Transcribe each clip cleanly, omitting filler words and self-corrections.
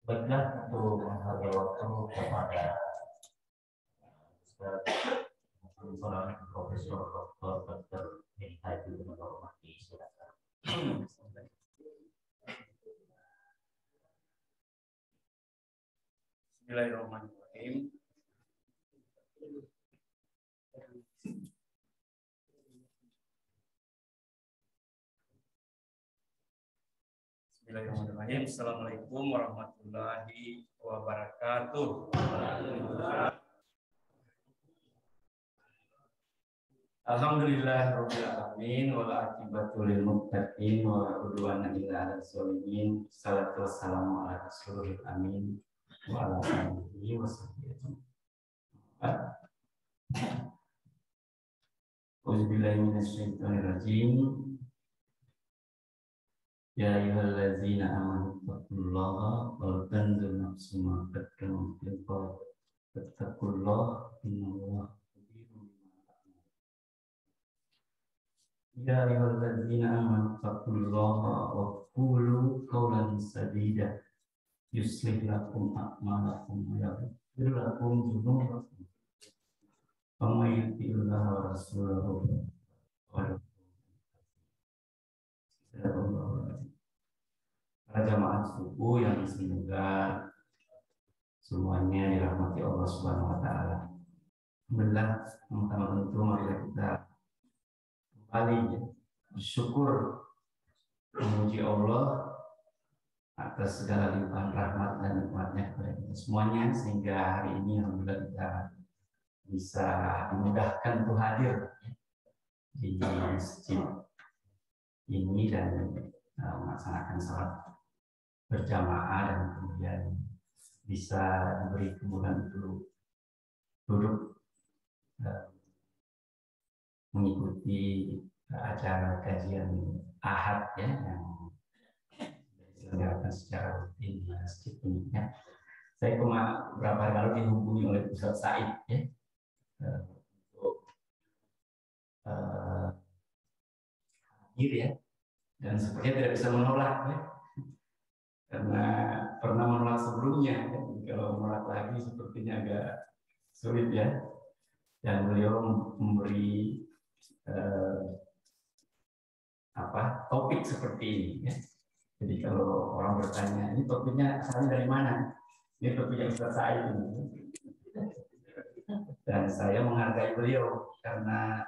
Baiklah, untuk menghargai waktu kepada seorang Profesor Dr. Haji Nurmati, silakan. Bismillahirrahmanirrahim. Bismillahirrahmanirrahim. Assalamualaikum warahmatullahi wabarakatuh. Alhamdulillahirabbil alamin wal aqibatu lil muttaqin wa la udwana illa 'alal zalimin. Shalatu wassalamu ala rasulil amin wa ala alihi wasahbihi. Auzubillahi minasyaitonir rajim. Ya ayyuhallazina amanu taqullaha wal tanzur nafsum ma qaddamat lighad. Fattaqullaha innallaha khabirun bima ta'malun. Ya ayyuhallazina amanu taqullaha wa qulu qawlan sadida yuslih lakum a'malakum wa yaghfir lakum dzunubakum. Wa may yuti'illaha wa rasulahu faqad para jamaah subuh yang semoga semuanya dirahmati Allah Subhanahu wa taala. Alhamdulillah, teman-teman, tentu marilah kita kembali bersyukur memuji Allah atas segala limpahan rahmat dan nikmatnya kepada kita semuanya, sehingga hari ini alhamdulillah kita bisa dimudahkan untuk hadir di masjid ini dan melaksanakan salat berjamaah, dan kemudian bisa diberi kemudahan untuk duduk mengikuti acara kajian Ahad ya, yang diselenggarakan secara rutin di masjid ini ya. Saya beberapa hari lalu dihubungi oleh Ustaz Said ya, untuk hadir ya, dan sepertinya tidak bisa menolak ya, karena pernah menolak sebelumnya ya. Kalau menolak lagi sepertinya agak sulit ya, dan beliau memberi topik seperti ini ya. Jadi kalau orang bertanya, ini topiknya asalnya dari mana? Ini topiknya Ustaz Said ini. Dan saya menghargai beliau karena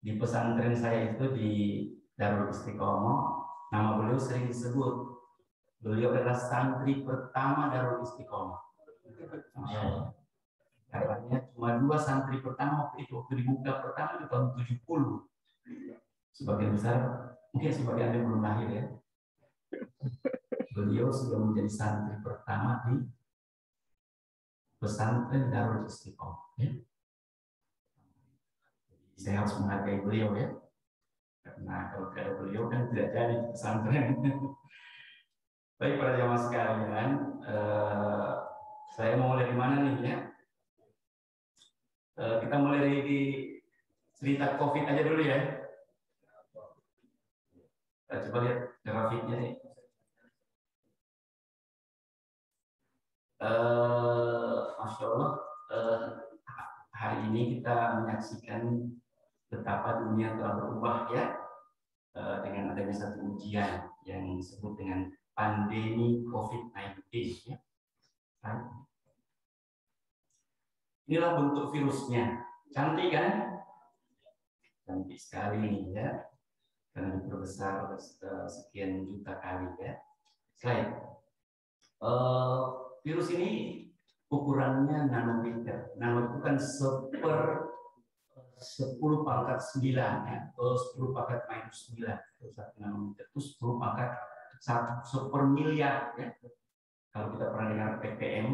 di pesantren saya itu di Darul Istiqomah, nama beliau sering disebut. Beliau adalah santri pertama Darul Istiqomah. Katanya cuma 2 santri pertama waktu dibuka pertama di tahun 70. Sebagian besar, mungkin sebagian yang belum lahir ya. Beliau sudah menjadi santri pertama di pesantren Darul Istiqomah ya. Saya harus menghargai beliau ya, karena kalau tidak ada beliau kan tidak jadi pesantren. Baik para jamaah sekalian, saya mau mulai dari mana nih ya? Kita mulai dari cerita COVID aja dulu ya. Kita coba lihat grafiknya nih. Masya Allah, hari ini kita menyaksikan betapa dunia telah berubah ya, dengan adanya satu ujian yang disebut dengan pandemi COVID-19 ya. Inilah bentuk virusnya, cantik kan? Cantik sekali nih ya, karena diperbesar sekian juta kali ya. Slide. Virus ini ukurannya nanometer. Nano itu kan 10 pangkat 9 ya, atau 10 pangkat minus 9. Itu 1 nanometer itu 10 pangkat 1 per miliar ya. Kalau kita pernah dengar ppm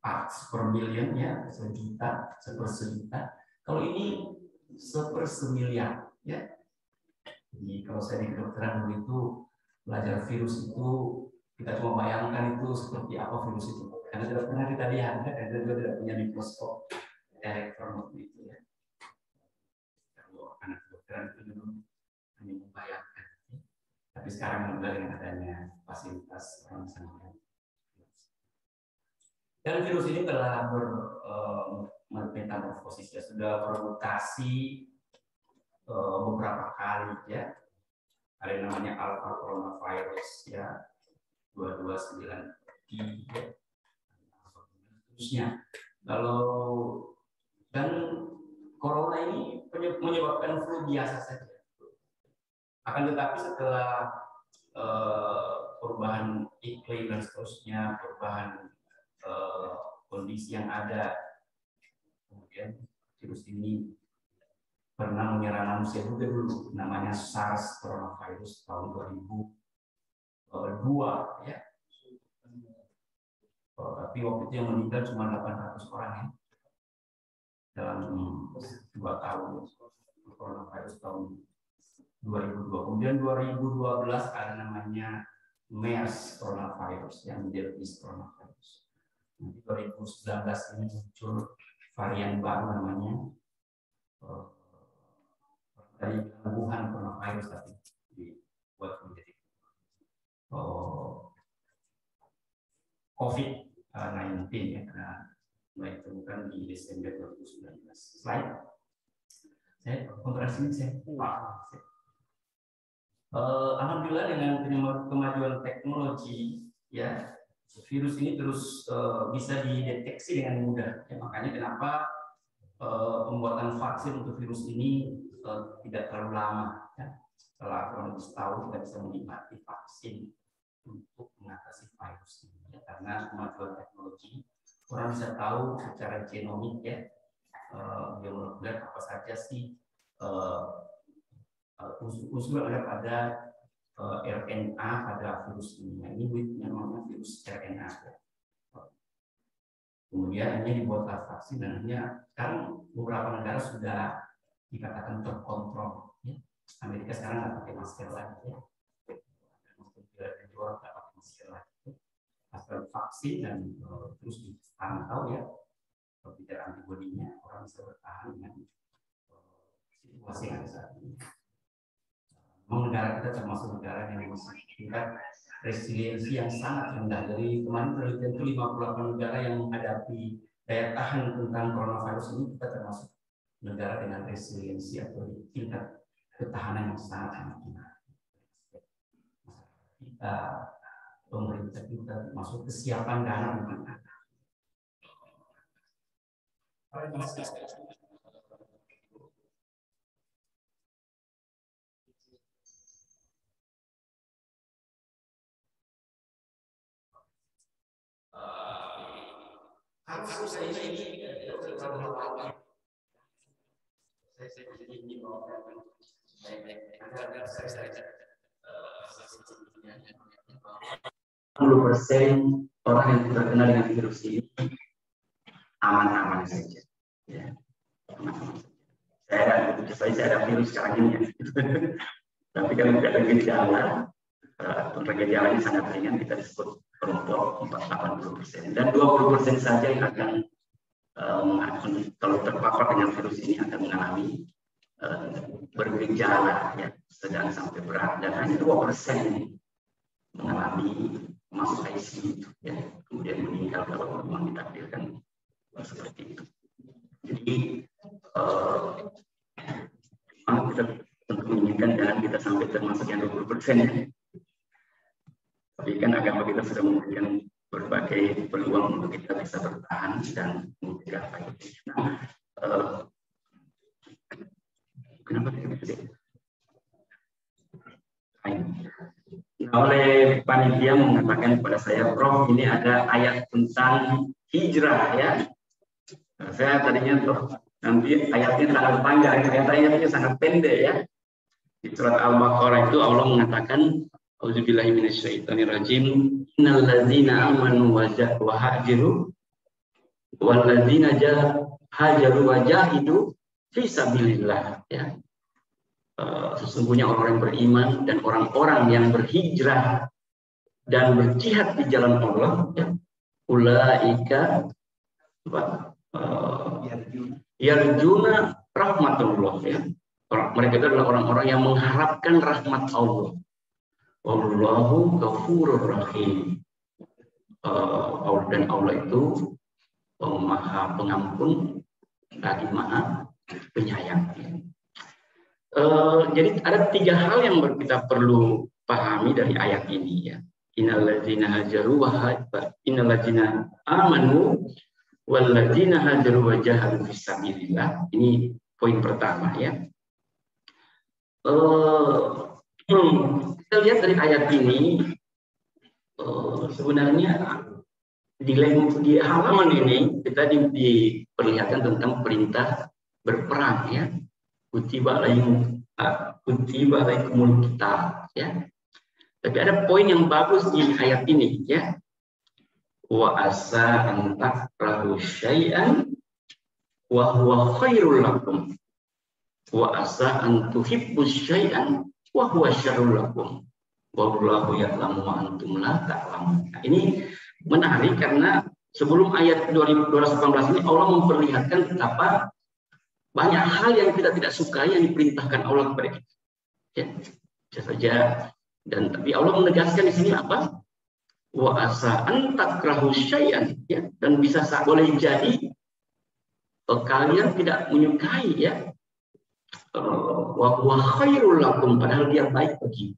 parts per million ya, sejuta, seper sejuta. Kalau ini seper semiliar ya. Jadi kalau saya di kedokteran itu belajar virus itu, kita cuma bayangkan itu seperti apa virus itu, karena tidak pernah kita lihat ya, dan juga tidak punya mikroskop elektron waktu itu ya. Kalau anak kedokteran itu dulu hanya membayangkan ya. Tapi sekarang dengan adanya fasilitas orang sana Dan virus ini telah bermetamorfosis, ya, sudah bermutasi beberapa kali, ya. Ada yang namanya alpha coronavirus, ya, 2293, terusnya. Kalau dan corona ini menyebabkan flu biasa saja. Akan tetapi setelah perubahan iklim dan seterusnya, perubahan kondisi yang ada, kemudian virus ini pernah menyerang manusia juga dulu, namanya SARS coronavirus tahun 2002, ya. Tapi waktu itu yang meninggal cuma 800 orang, ya, dalam 2 tahun. Coronavirus tahun 2002. Kemudian 2012 ada namanya MERS coronavirus, yang Middle East coronavirus. Nanti 2019 ini muncul varian baru namanya dari Wuhan coronavirus, tapi dibuat menjadi COVID-19, ya, karena mulai ditemukan di Desember 2019. Slide. Saya kontrasi ini saya alhamdulillah dengan kemajuan teknologi, ya, virus ini terus bisa dideteksi dengan mudah. Ya, makanya kenapa pembuatan vaksin untuk virus ini tidak terlalu lama. Ya. Setelah kurang lebih setahun kita bisa menikmati vaksin untuk mengatasi virus ini. Ya, karena kemajuan teknologi, orang bisa tahu secara genomik, ya, molekuler apa saja sih unsur yang ada RNA pada virus ini. Nah, ini namanya virus RNA. Kemudian ini dibuat vaksin, dan sekarang beberapa negara sudah dikatakan terkontrol. Ya. Amerika sekarang nggak pakai masker lagi. Ya. Dan juga nggak pakai masker lagi. Asal vaksin dan terus dipantau, ya, tidak antibodinya, orang bisa bertahan dengan situasi yang ada saat ini. Negara kita termasuk negara yang masih tingkat resiliensi yang sangat rendah. Dari kemarin penelitian itu 58 negara yang menghadapi daya tahan tentang coronavirus ini, kita termasuk negara dengan resiliensi atau tingkat ketahanan yang sangat tinggi. Kita, pemerintah kita masuk kesiapan dana dengan harus saya ini orang yang terkena dengan virus ini aman-aman saja. Ya. Saya ada virus sekarang ini, ya. Tapi kalau tidak ada gejala, gejalanya sangat ringan, kita disebut kelompok 80%, dan 20% saja yang akan kalau terpapar dengan virus ini akan mengalami bergejala, ya, sedang sampai berat, dan hanya 2% mengalami masuk ICU, ya, kemudian meninggal kalau memang ditakdirkan seperti itu. Jadi kita tentu menginginkan jangan kita sampai termasuk yang 20%, ya. Tapi kan agama kita sudah memberikan berbagai peluang untuk kita bisa bertahan dan mencegah virus. Nah, kenapa kita oleh panitia mengatakan kepada saya, Prof, ini ada ayat tentang hijrah, ya. Nah, saya tadinya nanti ayatnya sangat panjang, ternyata ayatnya sangat pendek, ya. Di surat Al-Baqarah itu Allah mengatakan, Auzubillahi minasyaitonirrajim, innal ladzina amanu wa hajaru wal ladzina hajaru wa jahidu fi sabilillah, ya. Sesungguhnya orang yang beriman dan orang-orang yang berhijrah dan berjihad di jalan Allah, ya, ulaika yarjuna rahmatullah, ya. Mereka itu adalah orang-orang yang mengharapkan rahmat Allah. Wallahu ghafurur rahim. dan Allah itu Maha Pengampun lagi Maha Penyayang. Jadi ada 3 hal yang kita perlu pahami dari ayat ini ya. Innalladzina hajaru innalladzina amanu walladzina hajaru wa jahadu fisabilillah. Ini poin pertama ya. Kita lihat dari ayat ini sebenarnya di halaman ini kita diperlihatkan tentang perintah berperang ya. Kutiba alaikumul qital ya. Tapi ada poin yang bagus di ayat ini ya. Wa asa an takrahu syai'an wa huwa khairul lakum. Wa asa an tuhibbu syai'an wa huwa syarrul lakum. Wallahu ya'lamu wa antum la ta'lamun. Nah, ini menarik karena sebelum ayat 218 ini Allah memperlihatkan betapa banyak hal yang kita tidak sukai yang diperintahkan Allah kepada kita. Ya, bisa saja. Dan tapi Allah menegaskan di sini apa? Wa asa an takrahu syai'an ya, dan bisa boleh jadi kalian tidak menyukai ya. Wa huwa khairul lakum, padahal dia baik bagi.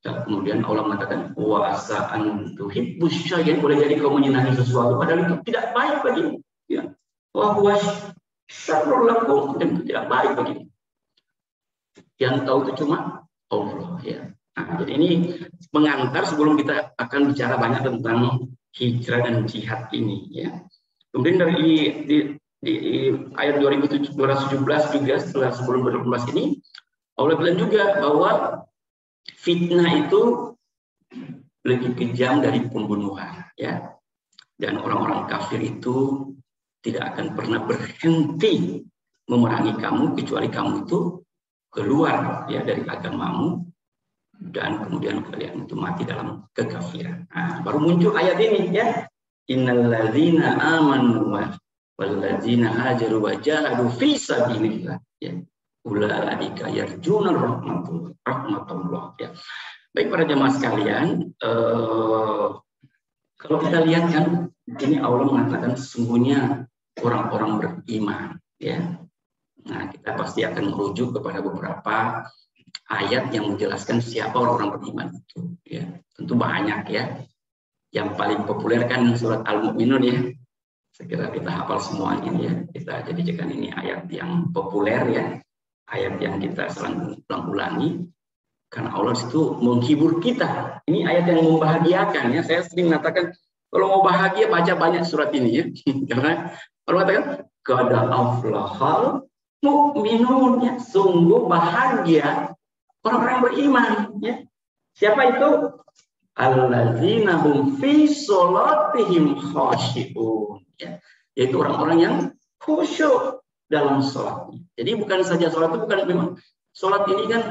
Dan kemudian Allah mengatakan wa asa an tuhibbu syai'an, boleh jadi kau menyenangi sesuatu padahal itu tidak baik bagimu ya. Wa huwa syarrul lakum, dan itu tidak baik bagimu. Yang tahu itu cuma Allah ya. Nah, jadi ini mengantar sebelum kita akan bicara banyak tentang hijrah dan jihad ini ya. Kemudian di ayat 217 juga setelah sebelum 2018 ini Allah bilang juga bahwa fitnah itu lebih kejam dari pembunuhan ya. Dan orang-orang kafir itu tidak akan pernah berhenti memerangi kamu kecuali kamu itu keluar ya dari agamamu dan kemudian kalian itu mati dalam kekafiran. Nah, baru muncul ayat ini ya. Innalladzina amanu walladzina hajaru wa jahadu fi sabilillah ya. Ulaika yarjuna rahmatullah ya. Baik para jemaah sekalian, kalau kita lihat kan ini Allah mengatakan sesungguhnya orang-orang beriman ya. Nah, kita pasti akan merujuk kepada beberapa ayat yang menjelaskan siapa orang-orang beriman itu ya. Tentu banyak ya. Yang paling populer kan surat Al-Mu'minun ya. Saya kira kita hafal semua ini ya. Kita jadikan ini ayat yang populer ya. Ayat yang kita selalu ulang-ulangi karena Allah itu menghibur kita. Ini ayat yang membahagiakan ya. Saya sering mengatakan kalau mau bahagia baca banyak surat ini ya. Karena Allah mengatakan qad aflahal mu'minun ya, sungguh bahagia orang-orang beriman ya. Siapa itu? Alladzina hum fi sholatihim khashi'un ya. Yaitu orang-orang yang khusyuk dalam sholatnya. Jadi bukan saja sholat itu bukan memang sholat ini kan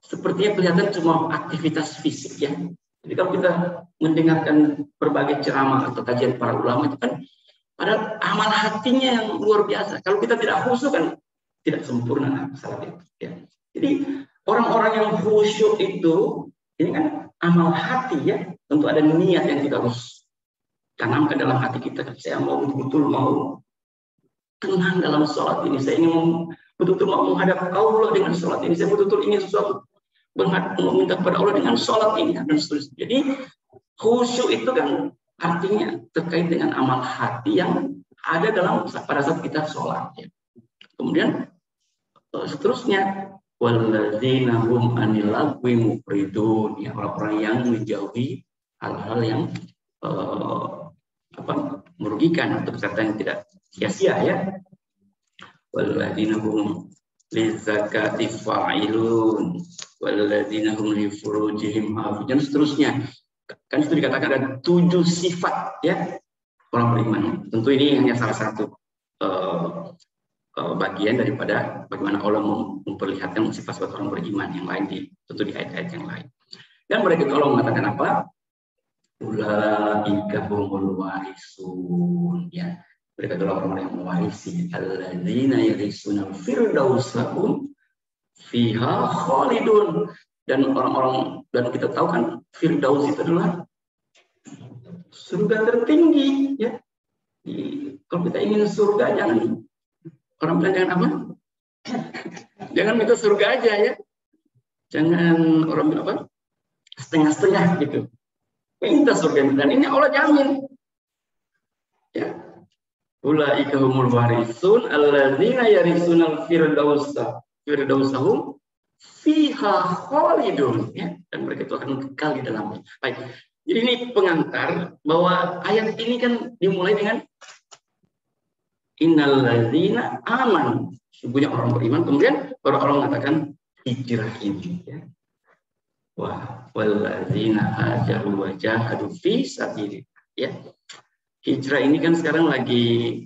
sepertinya kelihatan cuma aktivitas fisik ya. Jadi kalau kita mendengarkan berbagai ceramah atau kajian para ulama itu kan padahal amal hatinya yang luar biasa. Kalau kita tidak khusyuk kan tidak sempurna salat itu ya. Jadi orang-orang yang khusyuk itu ini kan amal hati ya. Tentu ada niat yang kita harus tanamkan dalam hati kita. Saya mau betul-betul mau tenang dalam sholat ini. Saya ingin betul-betul mau menghadap Allah dengan sholat ini. Saya betul-betul ingin sesuatu meminta kepada Allah dengan sholat ini dan seterusnya. Jadi khusyuk itu kan artinya terkait dengan amal hati yang ada dalam pada saat kita sholat ya. Kemudian seterusnya walladzina hum anil lagwi muqridun ya, orang-orang yang menjauhi hal-hal yang merugikan atau kata yang tidak sia-sia ya. Walladzina hum lizakati fa'ilun walladzina hum li furujihim hafizun dan seterusnya. Kan itu dikatakan ada 7 sifat ya orang beriman. Tentu ini hanya salah satu bagian daripada bagaimana Allah memperlihatkan sifat-sifat orang beriman yang lain tentu di ayat-ayat yang lain. Dan mereka Allah mengatakan apa? Ulaika humul warisun ya. Mereka adalah orang-orang yang mewarisi alladzina yarisuna firdaus lahum fiha khalidun. Dan orang-orang dan kita tahu kan firdaus itu adalah Surga tertinggi, ya. Kalau kita ingin surga, jangan orang bilang jangan apa? Jangan minta surga aja, ya. Jangan orang bilang apa? Setengah-setengah gitu. Minta surga, dan ini Allah jamin. Ya. Ulaika humul warisun alladzina yarisuna firdausa fiha khalidun, ya, dan mereka itu akan kekal di dalamnya. Baik. Jadi ini pengantar bahwa ayat ini kan dimulai dengan innalladzina aman, sesungguhnya orang beriman, kemudian baru Allah mengatakan hijrah ini, ya. Wah, walladzina hajaru wa jahadu fi sabilillah, ya. Hijrah ini kan sekarang lagi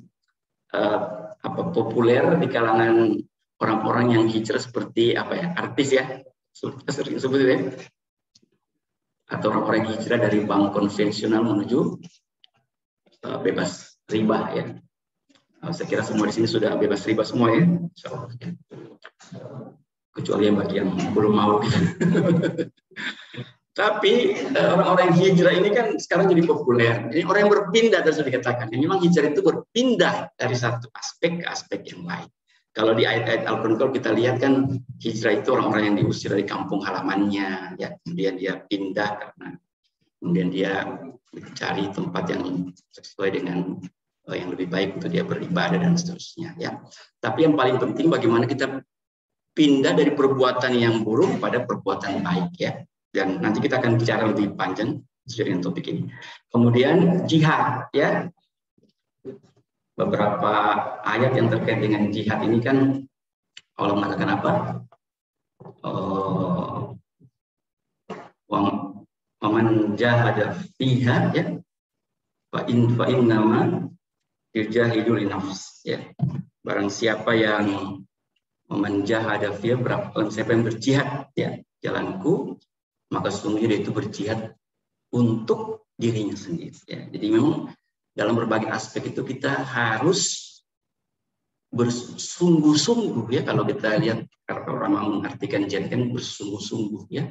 populer di kalangan orang-orang yang hijrah seperti apa ya, artis ya, sering sebut ya, atau orang-orang yang hijrah dari bank konvensional menuju bebas riba, ya. Saya kira semua di sini sudah bebas riba semua, ya, kecuali yang bagi yang belum mau. Tapi orang-orang yang hijrah ini kan sekarang jadi populer. Ini orang yang berpindah, terus dikatakan. Memang hijrah itu berpindah dari satu aspek ke aspek yang lain. Kalau di ayat-ayat Al-Quran kalau kita lihat kan hijrah itu orang-orang yang diusir dari kampung halamannya, ya, kemudian dia pindah karena kemudian dia mencari tempat yang sesuai dengan yang lebih baik untuk dia beribadah dan seterusnya, ya. Tapi yang paling penting bagaimana kita pindah dari perbuatan yang buruk pada perbuatan baik, ya. Dan nanti kita akan bicara lebih panjang sesuai dengan topik ini. Kemudian jihad, ya. Beberapa ayat yang terkait dengan jihad ini kan Allah mengatakan apa? Waman jahada fiha, ya. Fa innama yujahidul nafs, ya. Barang siapa yang memanjahada fiha, siapa yang berjihad, ya, jalanku, maka sesungguhnya dia itu berjihad untuk dirinya sendiri, ya. Jadi memang dalam berbagai aspek itu kita harus bersungguh-sungguh, ya. Kalau kita lihat orang mengartikan jihad kan bersungguh-sungguh, ya,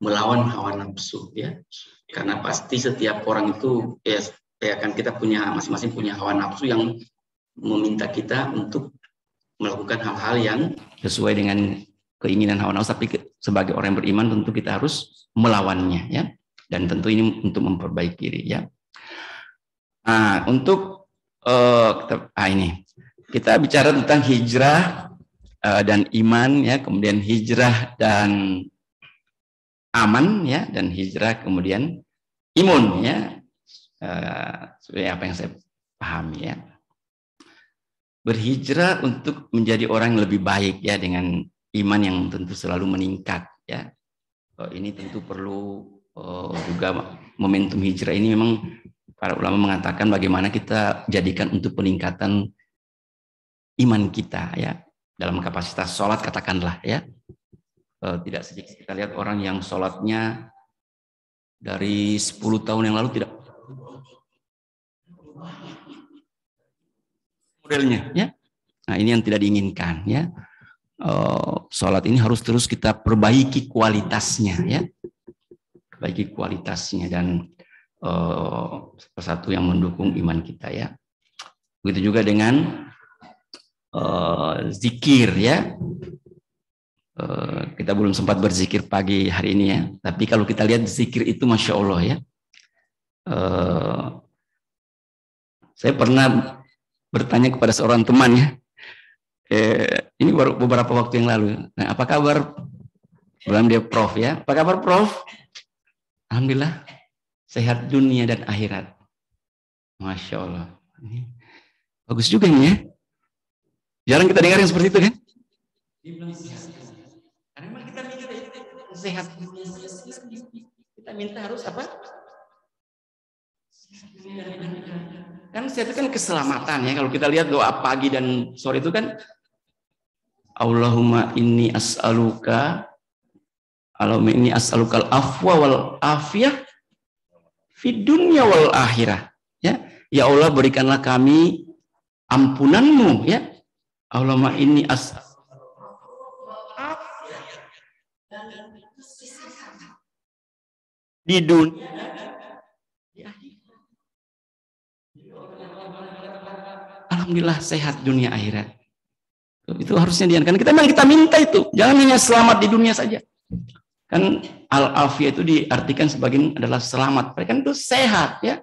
melawan hawa nafsu, ya. Karena pasti setiap orang itu ya kan kita punya masing-masing punya hawa nafsu yang meminta kita untuk melakukan hal-hal yang sesuai dengan keinginan hawa nafsu, tapi sebagai orang yang beriman tentu kita harus melawannya, ya. Dan tentu ini untuk memperbaiki diri, ya. Nah, untuk ini kita bicara tentang hijrah dan iman, ya, kemudian hijrah dan aman, ya, dan hijrah kemudian imun, ya. Seperti apa yang saya pahami, ya. Berhijrah untuk menjadi orang yang lebih baik, ya, dengan iman yang tentu selalu meningkat, ya. Ini tentu perlu juga momentum hijrah ini memang para ulama mengatakan bagaimana kita jadikan untuk peningkatan iman kita, ya, dalam kapasitas sholat katakanlah, ya. Tidak sedikit kita lihat orang yang sholatnya dari 10 tahun yang lalu tidak modelnya, ya. Nah, ini yang tidak diinginkan, ya. Sholat ini harus terus kita perbaiki kualitasnya, ya, perbaiki kualitasnya, dan salah satu yang mendukung iman kita, ya. Begitu juga dengan zikir, ya. Kita belum sempat berzikir pagi hari ini, ya, tapi kalau kita lihat zikir itu Masya Allah, ya. Saya pernah bertanya kepada seorang teman, ya. Ini baru beberapa waktu yang lalu. Nah, apa kabar? Bilang dia Prof, ya. Apa kabar Prof? Alhamdulillah sehat dunia dan akhirat. Masya Allah. Ini bagus juga ini, ya. Jarang kita dengar yang seperti itu, kan? Karena memang kita minta sehat. Kita minta harus apa? Kan sehat itu kan keselamatan, ya. Kalau kita lihat doa pagi dan sore itu kan Allahumma inni as'alukal afwa wal afiyah fid dunya wal akhirah, ya. Ya Allah, berikanlah kami ampunanmu, ya. Allahumma inni di dunia alhamdulillah sehat dunia akhirat. Itu harusnya dia, karena kita minta itu, jangan hanya selamat di dunia saja. Kan al-afiyah itu diartikan sebagai adalah selamat, kan itu sehat ya.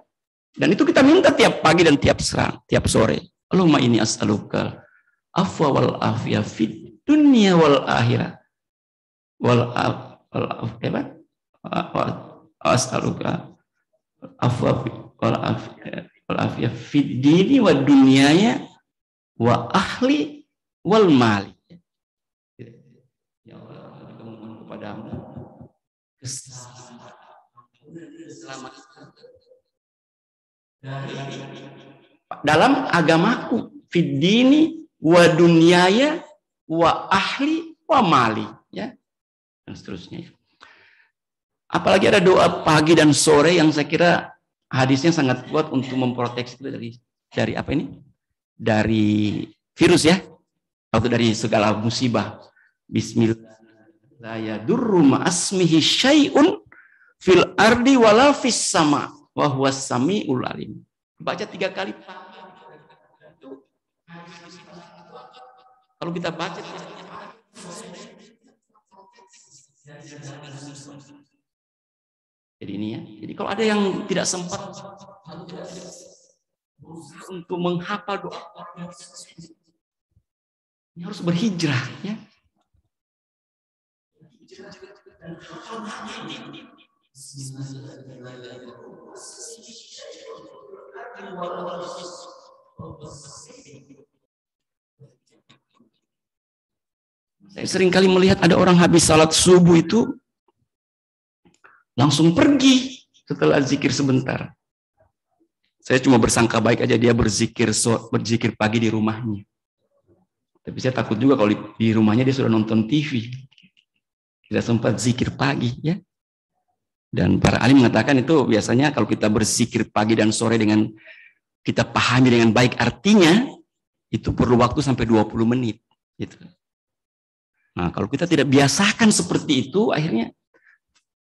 Dan itu kita minta tiap pagi dan tiap sore. Allahumma inni as'aluka afwa wal afiyah fid dunya wal akhirah. As'aluka afwa wal afiyah fid dini wa dunyaya wa ahli wal mali. Ya Allah, kami mohon kepadamu keselamatan dalam agamaku, fid dini wa dunyaya wa ahli wa mali, ya, dan seterusnya. Apalagi ada doa pagi dan sore yang saya kira hadisnya sangat kuat untuk memproteksi dari apa ini? Dari virus ya, atau dari segala musibah. Bismillah la yadurru ma'asmihi syai'un fil ardi wala fis sama wa huwas samiul alim. Baca 3 kali. Kalau kita baca jadi ini ya. Jadi kalau ada yang tidak sempat untuk menghafal doa, ini harus berhijrah ya. Saya sering kali melihat ada orang habis salat subuh itu langsung pergi setelah zikir sebentar. Saya cuma bersangka baik aja dia berzikir pagi di rumahnya. Tapi saya takut juga kalau di rumahnya dia sudah nonton TV. Tidak sempat zikir pagi ya. Dan para alim mengatakan itu biasanya kalau kita berzikir pagi dan sore dengan kita pahami dengan baik artinya, itu perlu waktu sampai 20 menit. Gitu. Nah, kalau kita tidak biasakan seperti itu, akhirnya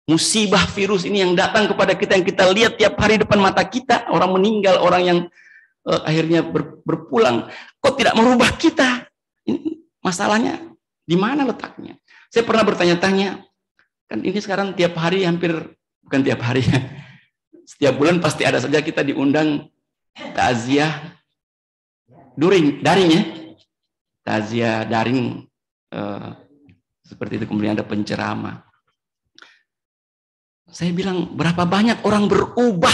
musibah virus ini yang datang kepada kita, yang kita lihat tiap hari depan mata kita, orang meninggal, orang yang akhirnya berpulang, kok tidak merubah kita? Ini masalahnya di mana letaknya? Saya pernah bertanya-tanya, kan ini sekarang tiap hari bukan tiap hari ya, setiap bulan pasti ada saja kita diundang takziah daring ya, takziah daring seperti itu, kemudian ada penceramah. Saya bilang berapa banyak orang berubah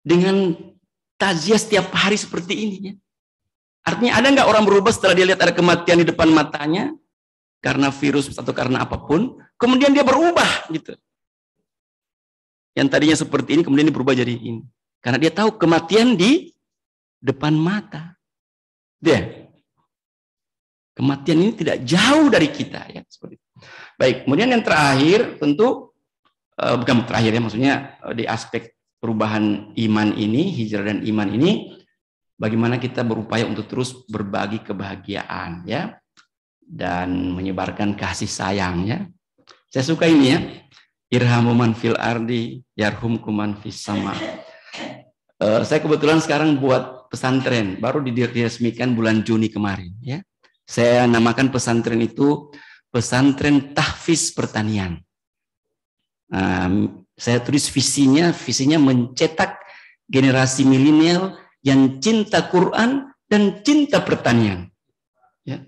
dengan takziah setiap hari seperti ini ya. Artinya ada nggak orang berubah setelah dia lihat ada kematian di depan matanya karena virus atau karena apapun, kemudian dia berubah gitu. Yang tadinya seperti ini kemudian dia berubah jadi ini. Karena dia tahu kematian di depan mata. Dia. Kematian ini tidak jauh dari kita ya, seperti itu. Baik, kemudian yang terakhir tentu bukan terakhir ya, maksudnya di aspek perubahan iman ini, hijrah dan iman ini, bagaimana kita berupaya untuk terus berbagi kebahagiaan ya, dan menyebarkan kasih sayang ya. Saya suka ini ya, irhamu man fil ardi yarhumkum man fis sama. Saya kebetulan sekarang buat pesantren, baru diresmikan bulan Juni kemarin ya. Saya namakan pesantren itu pesantren tahfiz pertanian. Saya tulis visinya mencetak generasi milenial yang cinta Quran dan cinta pertanian. Ya.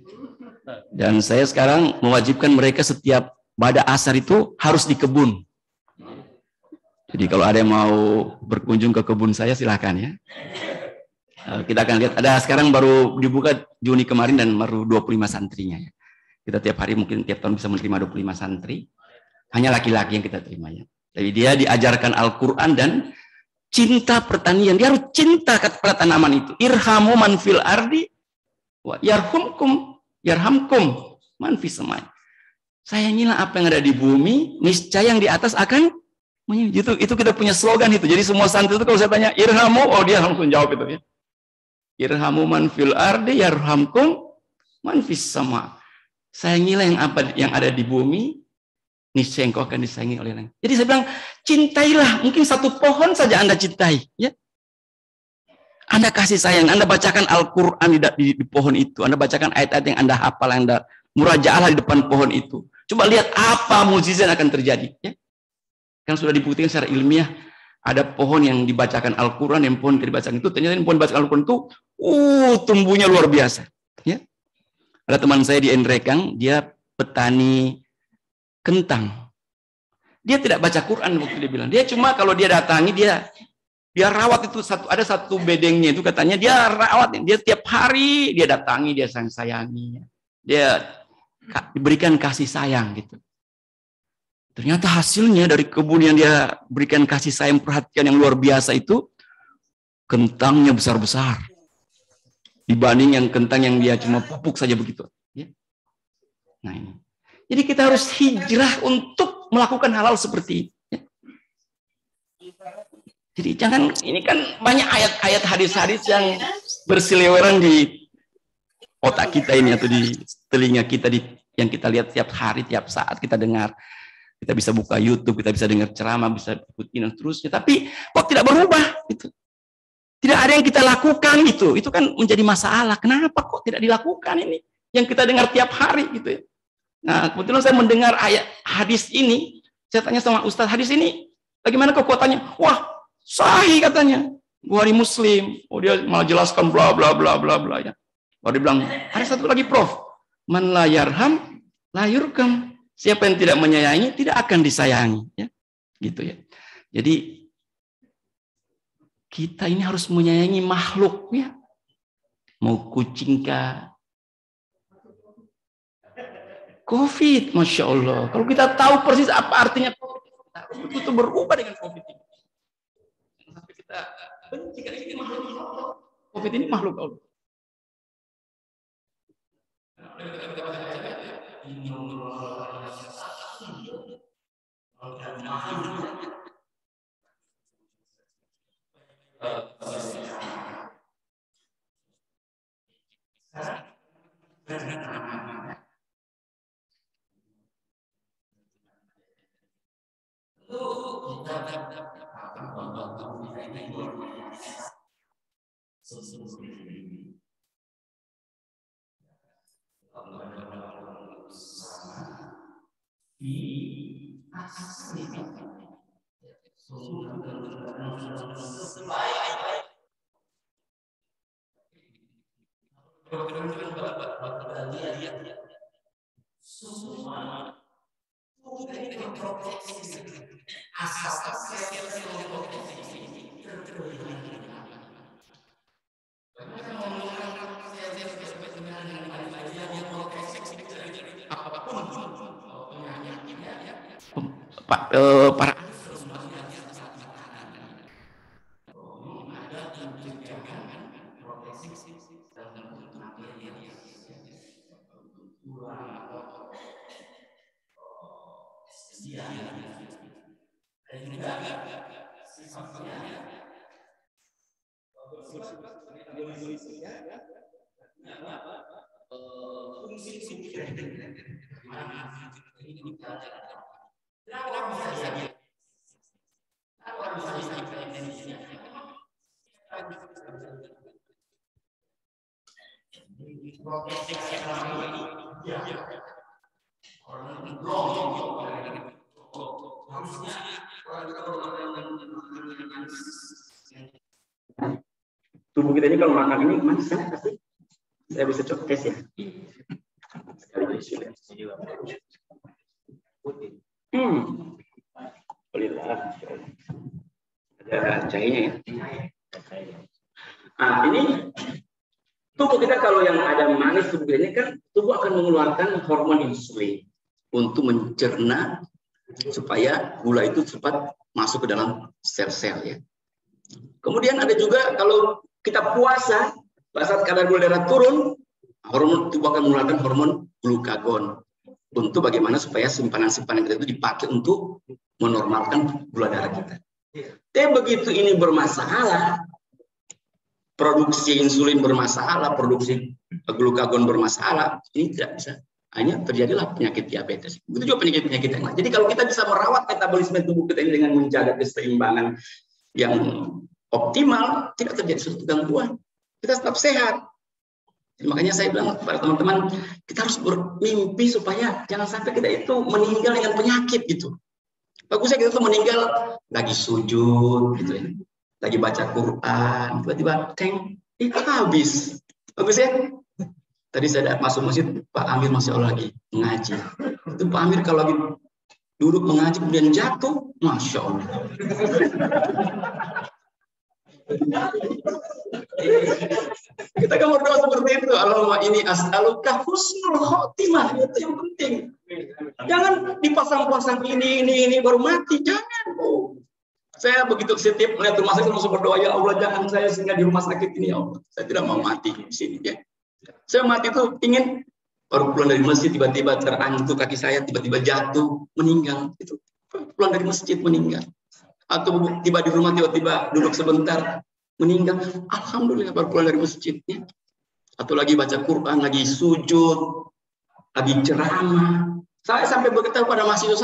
Dan saya sekarang mewajibkan mereka setiap pada asar itu harus di kebun. Jadi kalau ada yang mau berkunjung ke kebun saya silahkan ya. Kita akan lihat, ada sekarang baru dibuka Juni kemarin dan baru 25 santrinya ya. Kita tiap hari mungkin tiap tahun bisa menerima 25 santri. Hanya laki-laki yang kita terima ya. Jadi dia diajarkan Al-Quran dan cinta pertanian. Dia harus cinta pada tanaman itu. Irhamu man fil ardi wa yarhamkum man fis samai. Sayangilah apa yang ada di bumi, niscaya yang di atas akan itu kita punya slogan itu. Jadi semua santri itu kalau saya tanya irhamu, oh dia langsung jawab itu ya. Irhamu man fil ardi yarhamkum man fis sama. Sayangilah yang ada di bumi, niscaya engkau akan disayangi oleh langit. Jadi saya bilang, cintailah, mungkin satu pohon saja Anda cintai, ya. Anda kasih sayang, Anda bacakan Al-Quran di pohon itu, Anda bacakan ayat-ayat yang Anda hafal, Anda muraja'ah di depan pohon itu. Coba lihat apa mukjizat akan terjadi. Ya? Kan sudah dibuktikan secara ilmiah, ada pohon yang dibacakan Al-Quran, yang pohon tidak dibacakan itu, ternyata pohon bacakan Al-Quran itu, tumbuhnya luar biasa. Ya? Ada teman saya di Enrekang, dia petani kentang. Dia tidak baca Quran waktu dia bilang. Dia cuma kalau dia datangi, dia rawat itu ada satu bedengnya itu katanya dia rawat, dia tiap hari dia datangi, dia sayangi, dia diberikan kasih sayang gitu. Ternyata hasilnya dari kebun yang dia berikan kasih sayang, perhatian yang luar biasa itu, kentangnya besar-besar dibanding yang kentang yang dia cuma pupuk saja begitu. Nah ini, jadi kita harus hijrah untuk melakukan hal-hal seperti ini. Jadi jangan, ini kan banyak ayat-ayat hadis-hadis yang berseliweran di otak kita ini atau di telinga kita yang kita lihat tiap hari, tiap saat kita dengar. Kita bisa buka YouTube, kita bisa dengar ceramah, bisa ikutin dan seterusnya. Tapi kok tidak berubah gitu. Tidak ada yang kita lakukan gitu. Itu kan menjadi masalah. Kenapa kok tidak dilakukan ini? Yang kita dengar tiap hari gitu ya. Nah, kebetulan saya mendengar ayat hadis ini, saya tanya sama Ustadz, hadis ini bagaimana kekuatannya? Wah, sahih katanya. Bukhari Muslim. Oh, dia malah jelaskan bla bla bla bla bla ya. Baru dia bilang, ada satu lagi Prof. Man la yarham la yurkam. Siapa yang tidak menyayangi tidak akan disayangi, ya. Gitu ya. Jadi kita ini harus menyayangi makhluk ya. Mau kucing kah? COVID, Masya Allah. Kalau kita tahu persis apa artinya COVID, kita harus betul-betul berubah dengan COVID ini. Sampai kita benci karena ini makhluk Allah. COVID ini makhluk Allah. Para tubuh kita ini kalau makan ini manis kan pasti. Saya bisa coba tes ya. Ada cahayanya ya. Ini tubuh kita kalau yang ada manis tubuh ini kan tubuh akan mengeluarkan hormon insulin untuk mencerna supaya gula itu cepat masuk ke dalam sel-sel ya. Kemudian ada juga kalau kita puasa, pada saat kadar gula darah turun, hormon tubuh akan mengeluarkan hormon glukagon untuk bagaimana supaya simpanan-simpanan kita itu dipakai untuk menormalkan gula darah kita. Tapi begitu ini bermasalah, produksi insulin bermasalah, produksi glukagon bermasalah, ini tidak bisa. Hanya terjadilah penyakit diabetes. Begitu juga penyakit-penyakit yang lain. Jadi kalau kita bisa merawat metabolisme tubuh kita ini dengan menjaga keseimbangan yang optimal, tidak terjadi suatu gangguan. Kita tetap sehat. Makanya saya bilang kepada teman-teman, kita harus bermimpi supaya jangan sampai kita itu meninggal dengan penyakit gitu. Bagusnya kita tuh meninggal lagi sujud gitu ya, lagi baca Quran, tiba-tiba habis. Bagus ya. Tadi saya masuk masjid, Pak Amir masih lagi mengaji. Itu Pak Amir kalau lagi duduk mengaji kemudian jatuh, Masya Allah. Kita kan berdoa seperti itu. Allahumma ini as'aluka husnul khotimah. Itu yang penting. Jangan dipasang-pasang ini baru mati. Jangan. Saya begitu sensitif melihat rumah sakit langsung berdoa, ya Allah jangan saya singgah di rumah sakit ini ya Allah. Saya tidak mau mati di sini ya. Saya mati itu ingin baru pulang dari masjid tiba-tiba terantuk kaki saya, tiba-tiba jatuh meninggal. Itu pulang dari masjid meninggal. Atau tiba di rumah tiba-tiba duduk sebentar meninggal, alhamdulillah baru pulang dari masjidnya. Atau lagi baca Quran, lagi sujud, lagi ceramah. Saya sampai berkata pada mahasiswa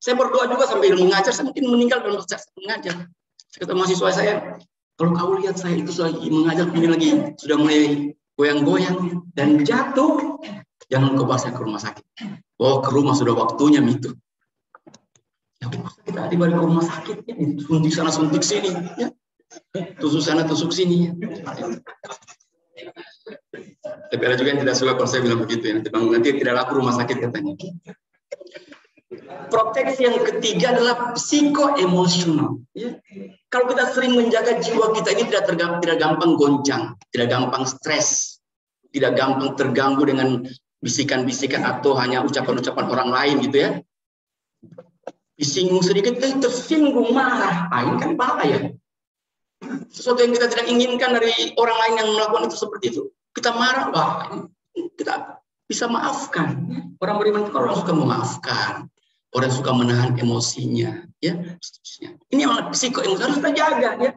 saya berdoa juga sambil mengajar, saya mungkin meninggal dalam proses mengajar. Saya kata mahasiswa saya, kalau kau lihat saya itu lagi mengajar, kemudian lagi sudah mulai goyang-goyang dan jatuh, jangan kau bawa saya ke rumah sakit. Oh, ke rumah sudah waktunya itu. Ya, kita tiba di rumah sakit, ya, suntik sana suntik sini, ya. Tusuk sana tusuk sini. Ya. Tapi ada juga yang tidak suka kalau saya bilang begitu ya. Nanti tidak laku rumah sakit katanya. Proteksi yang ketiga adalah psikoemosional. Ya. Kalau kita sering menjaga jiwa kita ini tidak gampang goncang, tidak gampang stres, tidak gampang terganggu dengan bisikan-bisikan atau hanya ucapan-ucapan orang lain gitu ya. Disinggung sedikit, tersinggung, marah. Ini kan bahaya. Sesuatu yang kita tidak inginkan dari orang lain yang melakukan itu seperti itu. Kita marah, kita bisa maafkan. Orang beriman itu orang suka memaafkan. Orang suka menahan emosinya. Ya, ini yang psiko yang harus kita jaga. Ya.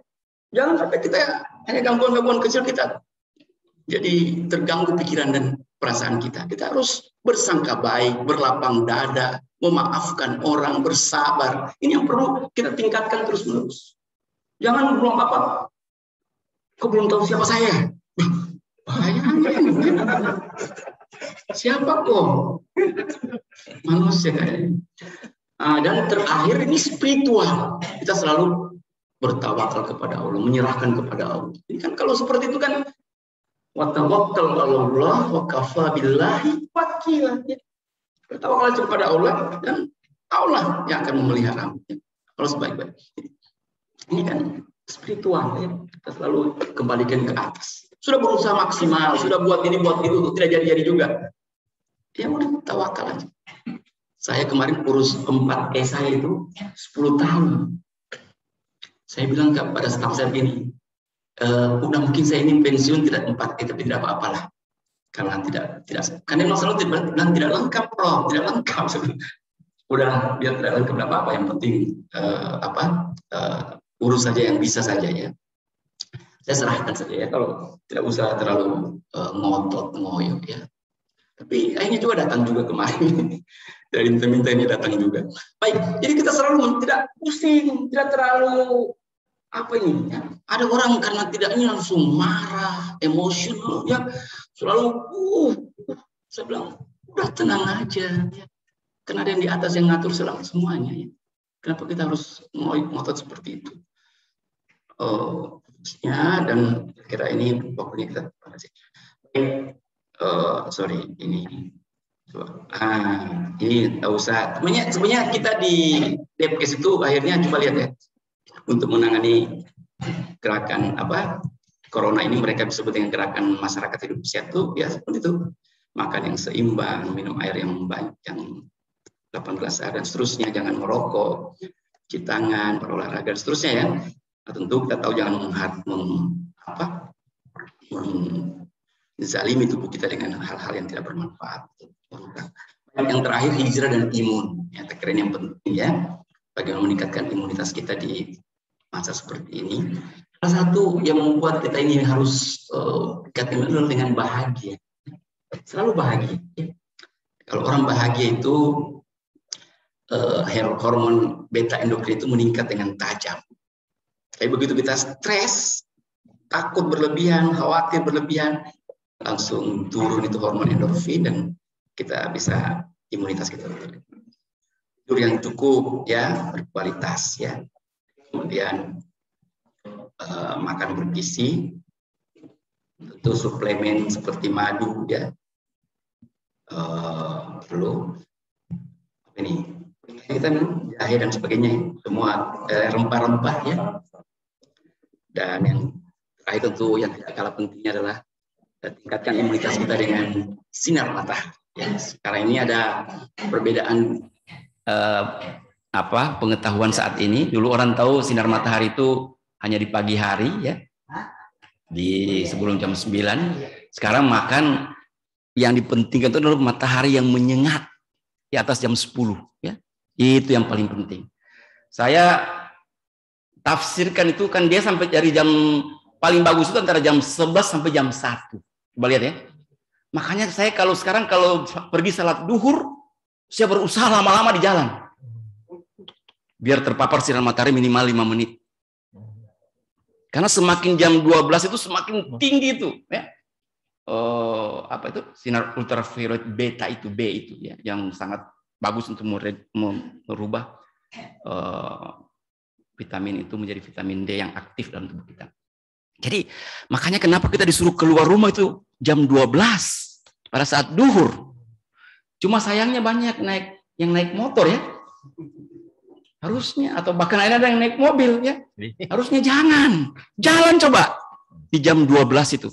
Jangan sampai kita hanya gangguan-gangguan kecil kita jadi terganggu pikiran dan perasaan kita. Kita harus bersangka baik, berlapang dada, memaafkan orang, bersabar. Ini yang perlu kita tingkatkan terus-menerus. Jangan belum apa, kau belum tahu siapa saya. Bahaya. Siapa kok? Manusia kayaknya. Dan terakhir ini spiritual. Kita selalu bertawakal kepada Allah, menyerahkan kepada Allah. Ini kan kalau seperti itu kan wa tawakkal 'alallah wa kafa billahi wakila. Bertawakal kepada Allah dan Allah yang akan memelihara. Allah sebaik-baik. Ini kan spiritual ya. Kita selalu kembalikan ke atas. Sudah berusaha maksimal, sudah buat ini buat itu, tidak jadi-jadi juga. Ya udah tawakal aja. Saya kemarin urus 4E saya itu 10 tahun. Saya bilang kepada staf saya begini, udah mungkin saya ini pensiun tidak 4E tapi tidak apa-apalah. Karena karena memang selalu tidak lengkap, Prof, tidak lengkap. Udah dia tidak lengkap tidak apa-apa, yang penting urus saja yang bisa saja ya. Saya serahkan saja ya, kalau tidak usah terlalu ngotot, ngoyo ya. Tapi akhirnya juga datang juga kemarin. Dari minta ini datang juga. Baik, jadi kita selalu tidak pusing, tidak terlalu ya. Ada orang karena tidak ini langsung marah, emosional ya. Selalu saya bilang, udah tenang aja ya. Karena ada yang di atas yang ngatur semuanya ya. Kenapa kita harus ngotot seperti itu? Dan kira ini pokoknya kita sorry ini ini tak usah sebenarnya kita di Depkes itu akhirnya coba lihat ya, untuk menangani gerakan corona ini mereka disebut dengan gerakan masyarakat hidup sehat itu ya seperti itu, makan yang seimbang, minum air yang banyak, yang 8 gelas air dan seterusnya, jangan merokok, cuci tangan, berolahraga dan seterusnya ya. Nah, tentu kita tahu jangan menzalimi tubuh kita dengan hal-hal yang tidak bermanfaat. Yang terakhir hijrah dan imun. Ya, keren yang penting ya. Bagaimana meningkatkan imunitas kita di masa seperti ini. Salah satu yang membuat kita ini harus tingkatkan dengan bahagia. Selalu bahagia. Ya. Kalau orang bahagia itu hormon beta endokrin itu meningkat dengan tajam. Tapi begitu kita stres, takut berlebihan, khawatir berlebihan, langsung turun itu hormon endorfin dan kita bisa imunitas kita tidur yang cukup ya, berkualitas ya. Kemudian makan bergizi, tentu suplemen seperti madu ya, perlu ini kita minum jahe dan sebagainya, semua rempah-rempah ya. Dan yang terakhir tentu yang tidak kalah pentingnya adalah tingkatkan imunitas kita dengan sinar matahari. Ya, sekarang ini ada perbedaan pengetahuan saat ini. Dulu orang tahu sinar matahari itu hanya di pagi hari ya, di sebelum jam 9. Sekarang makan yang dipentingkan itu adalah matahari yang menyengat di atas jam 10 ya. Itu yang paling penting. Saya tafsirkan itu kan dia sampai dari jam paling bagus itu antara jam 11 sampai jam 1. Coba lihat ya. Makanya saya sekarang kalau pergi salat duhur, saya berusaha lama-lama di jalan. Biar terpapar sinar matahari minimal 5 menit. Karena semakin jam 12 itu semakin tinggi itu, ya. Sinar ultraviolet beta itu, B itu ya, yang sangat bagus untuk merubah vitamin itu menjadi vitamin D yang aktif dalam tubuh kita. Jadi makanya kenapa kita disuruh keluar rumah itu jam 12 pada saat duhur. Cuma sayangnya banyak yang naik motor ya. Harusnya, atau bahkan ada yang naik mobil ya. Harusnya jangan. Jalan coba di jam 12 itu.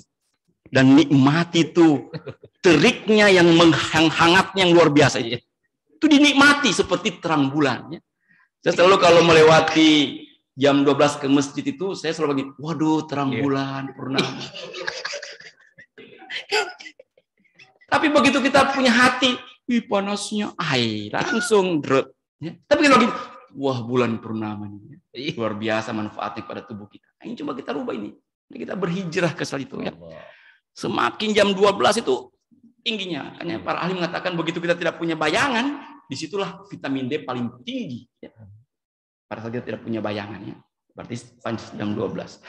Dan nikmati itu teriknya yang hangatnya yang luar biasa. Itu dinikmati seperti terang bulan ya. Saya selalu kalau melewati jam 12 ke masjid itu, saya selalu begini, waduh terang bulan, purnama. Tapi begitu kita punya hati, panasnya, langsung drop. Ya. Tapi kalau gitu, wah bulan purnama ini, luar biasa manfaatnya pada tubuh kita. Ini coba kita rubah ini. Kita berhijrah ke saat itu ya. Semakin jam 12 itu tingginya. Makanya para ahli mengatakan begitu kita tidak punya bayangan, disitulah vitamin D paling tinggi. Ya. Pada saat kita tidak punya bayangannya. Berarti jam 12.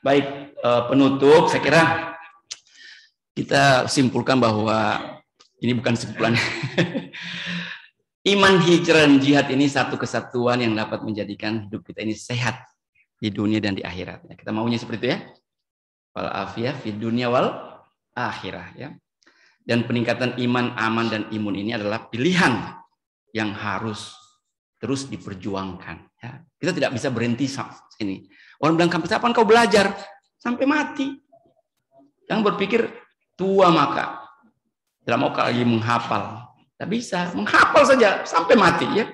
Baik, penutup, saya kira kita simpulkan bahwa ini bukan simpulan. Iman, hijrah, dan jihad ini satu kesatuan yang dapat menjadikan hidup kita ini sehat di dunia dan di akhirat. Kita maunya seperti itu ya. Wal afiyah fid dunya wal akhirah ya. Dan peningkatan iman, aman, dan imun ini adalah pilihan yang harus terus diperjuangkan. Ya. Kita tidak bisa berhenti sampai sini. Orang bilang, kapan kau belajar? Sampai mati. Yang berpikir tua maka tidak mau lagi menghafal. Tidak bisa. Menghafal saja sampai mati ya.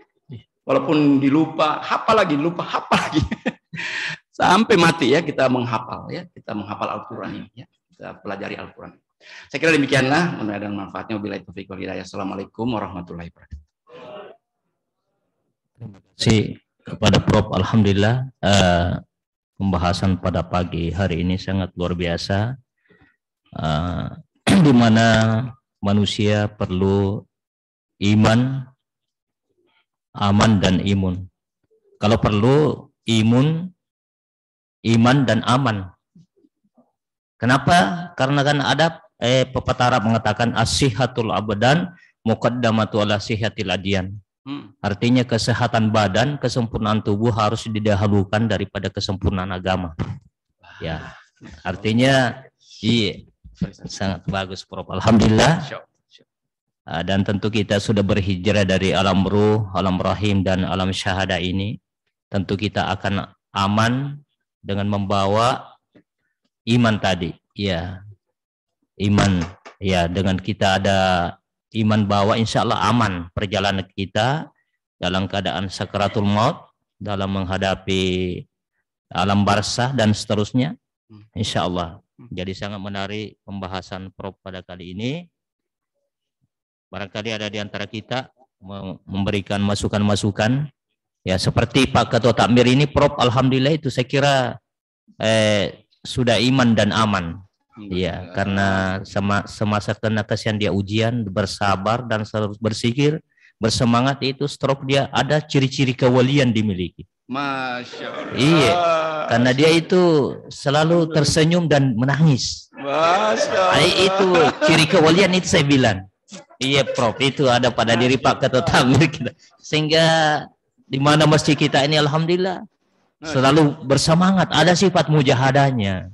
Walaupun dilupa, hafal lagi, lupa, hafal lagi. Sampai mati ya kita menghafal ya. Kita menghafal Al-Quran ini ya. Kita pelajari Al-Quran. Saya kira demikianlah. Mudah-mudahan manfaatnya. Wabillahi taufiq wal hidayah. Assalamualaikum warahmatullahi wabarakatuh. Terima kasih kepada Prof. Alhamdulillah, pembahasan pada pagi hari ini sangat luar biasa, di mana manusia perlu iman, aman, dan imun. Kalau perlu iman, dan aman. Kenapa? Karena kan ada pepatah Arab mengatakan as-sihatul abadan muqaddamatu ala sihatil adyan. Artinya kesehatan badan, kesempurnaan tubuh harus didahulukan daripada kesempurnaan agama. Ya, artinya sangat bagus, Prof. Alhamdulillah. Dan tentu kita sudah berhijrah dari alam ruh, alam rahim, dan alam syahada ini. Tentu kita akan aman dengan membawa iman tadi. Ya, iman. Ya, dengan kita ada iman bahwa insya Allah aman perjalanan kita dalam keadaan sakaratul maut, dalam menghadapi alam barzah dan seterusnya, insya Allah. Jadi sangat menarik pembahasan Prof pada kali ini. Barangkali ada di antara kita memberikan masukan-masukan. Ya seperti Pak Ketua Takmir ini, Prof, alhamdulillah itu saya kira sudah iman dan aman. Ya, karena semasa kena kesian dia ujian, bersabar dan selalu bersikir, bersemangat, itu stroke dia ada ciri-ciri kewalian dimiliki. Masya Allah. Iya, karena dia itu selalu tersenyum dan menangis. Masya Allah. Itu ciri kewalian itu saya bilang. Iya, Prof, itu ada pada diri Pak Ketua Tamir kita. Sehingga di mana masjid kita ini alhamdulillah selalu bersemangat, ada sifat mujahadahnya.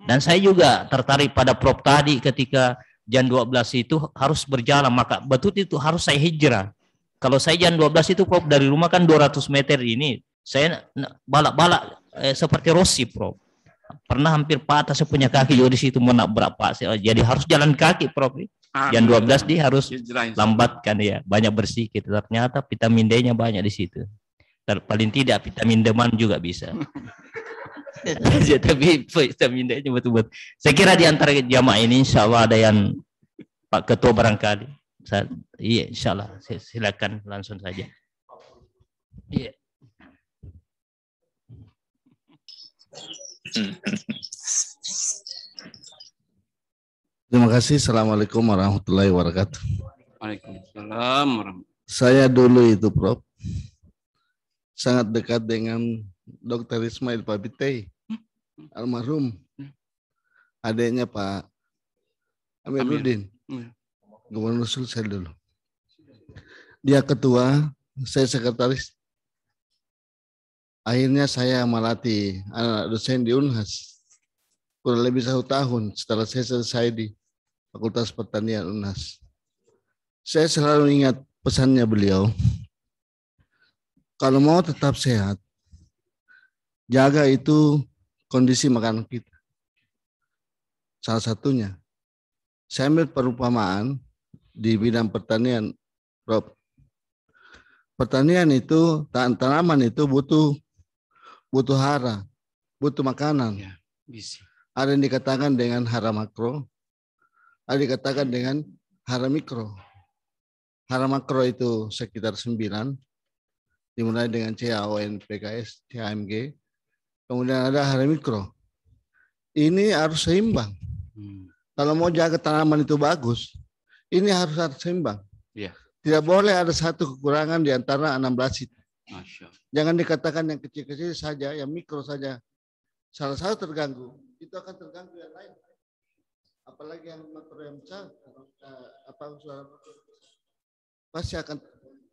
Dan saya juga tertarik pada Prof tadi ketika jam 12 itu harus berjalan, maka betul itu harus saya hijrah. Kalau saya jam 12 itu Prof dari rumah kan 200 meter ini, saya balak-balak seperti Rossi Prof. Pernah hampir patah, saya punya kaki juga di situ mau nabrak Pak. Jadi harus jalan kaki Prof. Jam 12 dia harus lambatkan ya, banyak bersih gitu. Ternyata vitamin D-nya banyak di situ. Paling tidak vitamin D-man juga bisa. Tapi vitamin D-nya betul-betul. Saya kira di antara jamaah ini insya Allah ada yang Pak Ketua barangkali. Iya insya Allah, silakan langsung saja. Iya. Terima kasih. Assalamualaikum warahmatullahi wabarakatuh. Waalaikumsalam. Saya dulu itu Prof sangat dekat dengan Dr. Ismail Pabitei, almarhum, adiknya Pak Amiruddin, Gubernur Sulsel dulu. Dia ketua, saya sekretaris. Akhirnya saya melatih anak dosen di Unhas kurang lebih 1 tahun setelah saya selesai di Fakultas Pertanian Unhas. Saya selalu ingat pesannya beliau, kalau mau tetap sehat, jaga itu kondisi makanan kita. Salah satunya, saya ambil perumpamaan di bidang pertanian, Prof. Pertanian itu, tanaman itu butuh hara, butuh makanan. Ya, bisa. Ada yang dikatakan dengan hara makro, ada yang dikatakan dengan hara mikro. Hara makro itu sekitar 9, dimulai dengan CAON, PKS, CAMG. Kemudian ada hara mikro. Ini harus seimbang. Kalau mau jaga tanaman itu bagus, ini harus seimbang. Ya. Tidak boleh ada satu kekurangan di antara 16 itu. Masya Allah. Jangan dikatakan yang kecil-kecil saja, yang mikro saja. Salah satu terganggu, itu akan terganggu yang lain. Apalagi yang makro yang besar, pasti akan terganggu.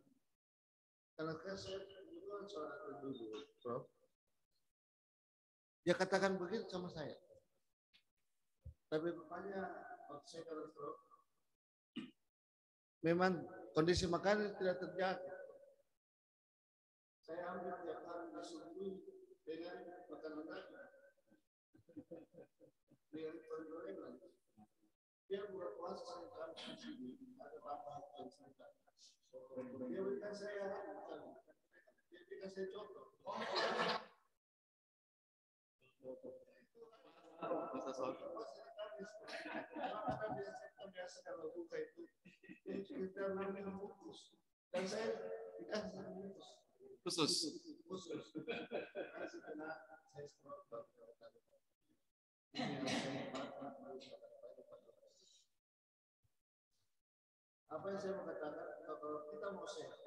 Karena saya dulu seorang dulu, Prof. Dia katakan begitu sama saya. Tapi rupanya waktu saya kalau Prof, memang kondisi makanan tidak terjaga. Saya ambil tiap hari disuguhi dengan makanan lagi. Dengan penggorengan. Dia buka puasa saya tahu ada apa yang saya. Dia berikan saya, dia berikan saya contoh. Biasa kalau buka itu kita namanya bungkus. Dan saya dikasih bungkus. Khusus. Apa yang saya mau katakan, kalau kita mau sehat,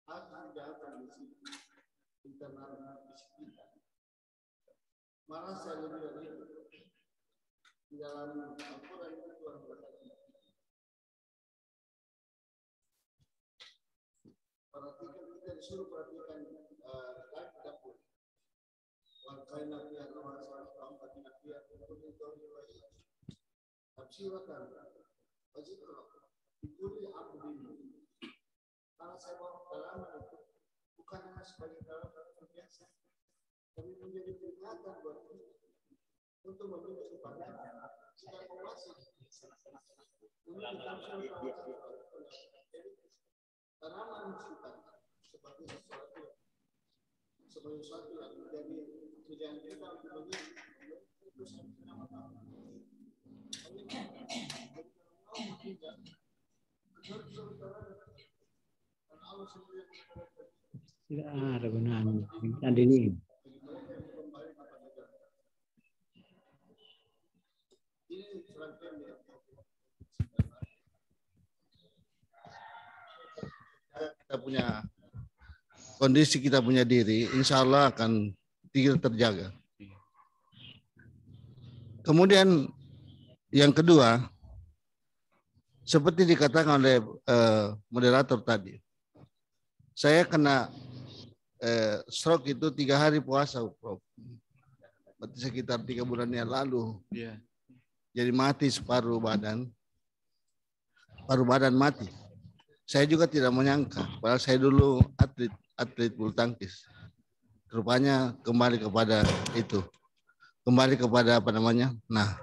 harus dijaga kondisi internal fisik kita. Malah saya lebih dari itu. Di dalam Al-Quran itu Tuhan berkata, perhatikan, kita disuruh perhatikan langit dapur. Wal-kaina fiha rawasa wal-kaina fiha kulli dawri wa iyya. Tafsiratan wajibra kulli abdin. Karena saya mau dalaman itu bukan hanya sebagai dalaman biasa, tapi menjadi peringatan buat kita untuk memilih kepadanya sedang menguasai. Tanaman kita seperti sesuatu yang menjadi pilihan kita untuk memilih itu sama-sama. Tidak ada gunanya. Tadi ini. Kita punya kondisi kita punya diri, insya Allah akan terjaga. Kemudian yang kedua, seperti dikatakan oleh moderator tadi, saya kena stroke itu 3 hari puasa, Prof. Berarti sekitar 3 bulan yang lalu. Jadi mati separuh badan mati. Saya juga tidak menyangka, padahal saya dulu atlet bulu tangkis. Rupanya kembali kepada itu. Kembali kepada apa namanya? Nah,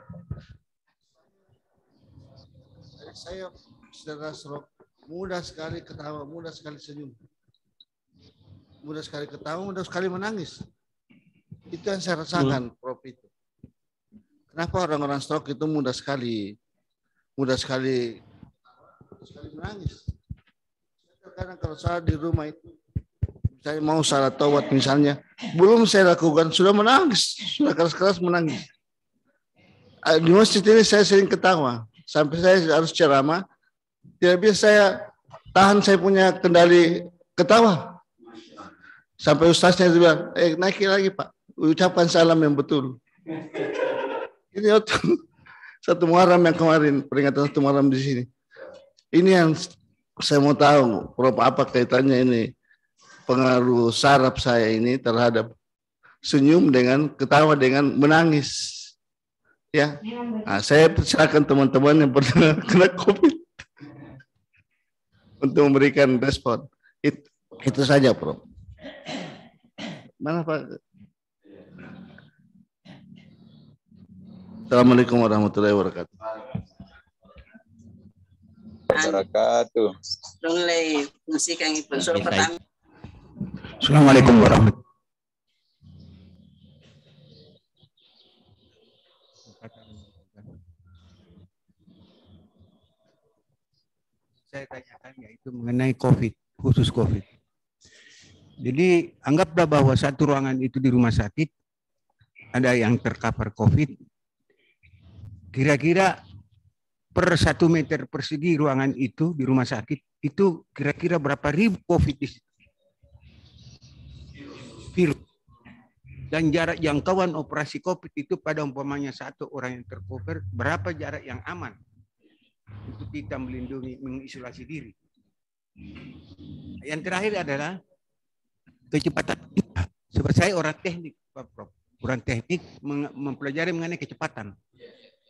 saya setelah stroke mudah sekali ketawa, mudah sekali senyum. Mudah sekali ketawa, mudah sekali menangis. Itu yang saya rasakan, Prof, itu. Kenapa orang-orang stroke itu mudah sekali menangis. Kadang kalau saya di rumah itu, saya mau salat taubat misalnya, belum saya lakukan sudah menangis, sudah keras-keras menangis. Di masjid ini saya sering ketawa, sampai saya harus ceramah, tidak bisa saya tahan, saya punya kendali ketawa. Sampai ustaznya bilang, naiki lagi Pak, ucapkan salam yang betul. Ini satu Muharram yang kemarin, peringatan satu Muharram di sini. Ini yang saya mau tahu, Prof, apa kaitannya ini pengaruh saraf saya ini terhadap senyum dengan ketawa dengan menangis. Ya, nah, saya persilakan teman-teman yang pernah kena COVID untuk memberikan respon. Itu saja, Prof. Mana Pak? Assalamualaikum warahmatullahi wabarakatuh. Wabarakatuh. Assalamualaikum warahmatullahi. Saya tanyakan yaitu mengenai COVID, khusus COVID. Jadi anggaplah bahwa satu ruangan itu di rumah sakit ada yang terpapar COVID. Kira-kira per 1 meter persegi ruangan itu di rumah sakit itu kira-kira berapa ribu COVID virus. Dan jarak jangkauan operasi COVID itu pada umpamanya 1 orang yang tercover, berapa jarak yang aman untuk kita melindungi, mengisolasi diri. Yang terakhir adalah kecepatan. Seperti saya orang teknik, Pak Prof. Orang teknik mempelajari mengenai kecepatan.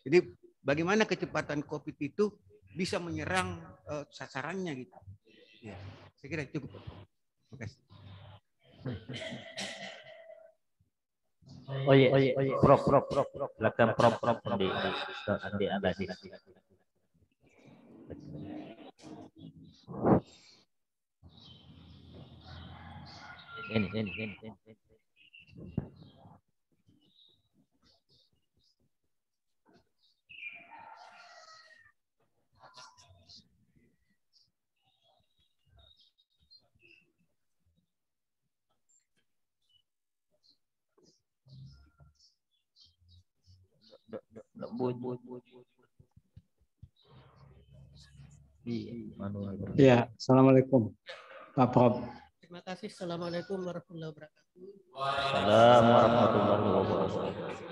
Jadi bagaimana kecepatan COVID itu bisa menyerang sasarannya gitu. Ya, saya kira cukup. Terima kasih. Oh iya, Prof. Silakan Prof. Andi ada di. Ini. Ya, assalamualaikum, Pak Prof. Terima kasih. Assalamualaikum warahmatullahi wabarakatuh. Assalamualaikum warahmatullahi wabarakatuh.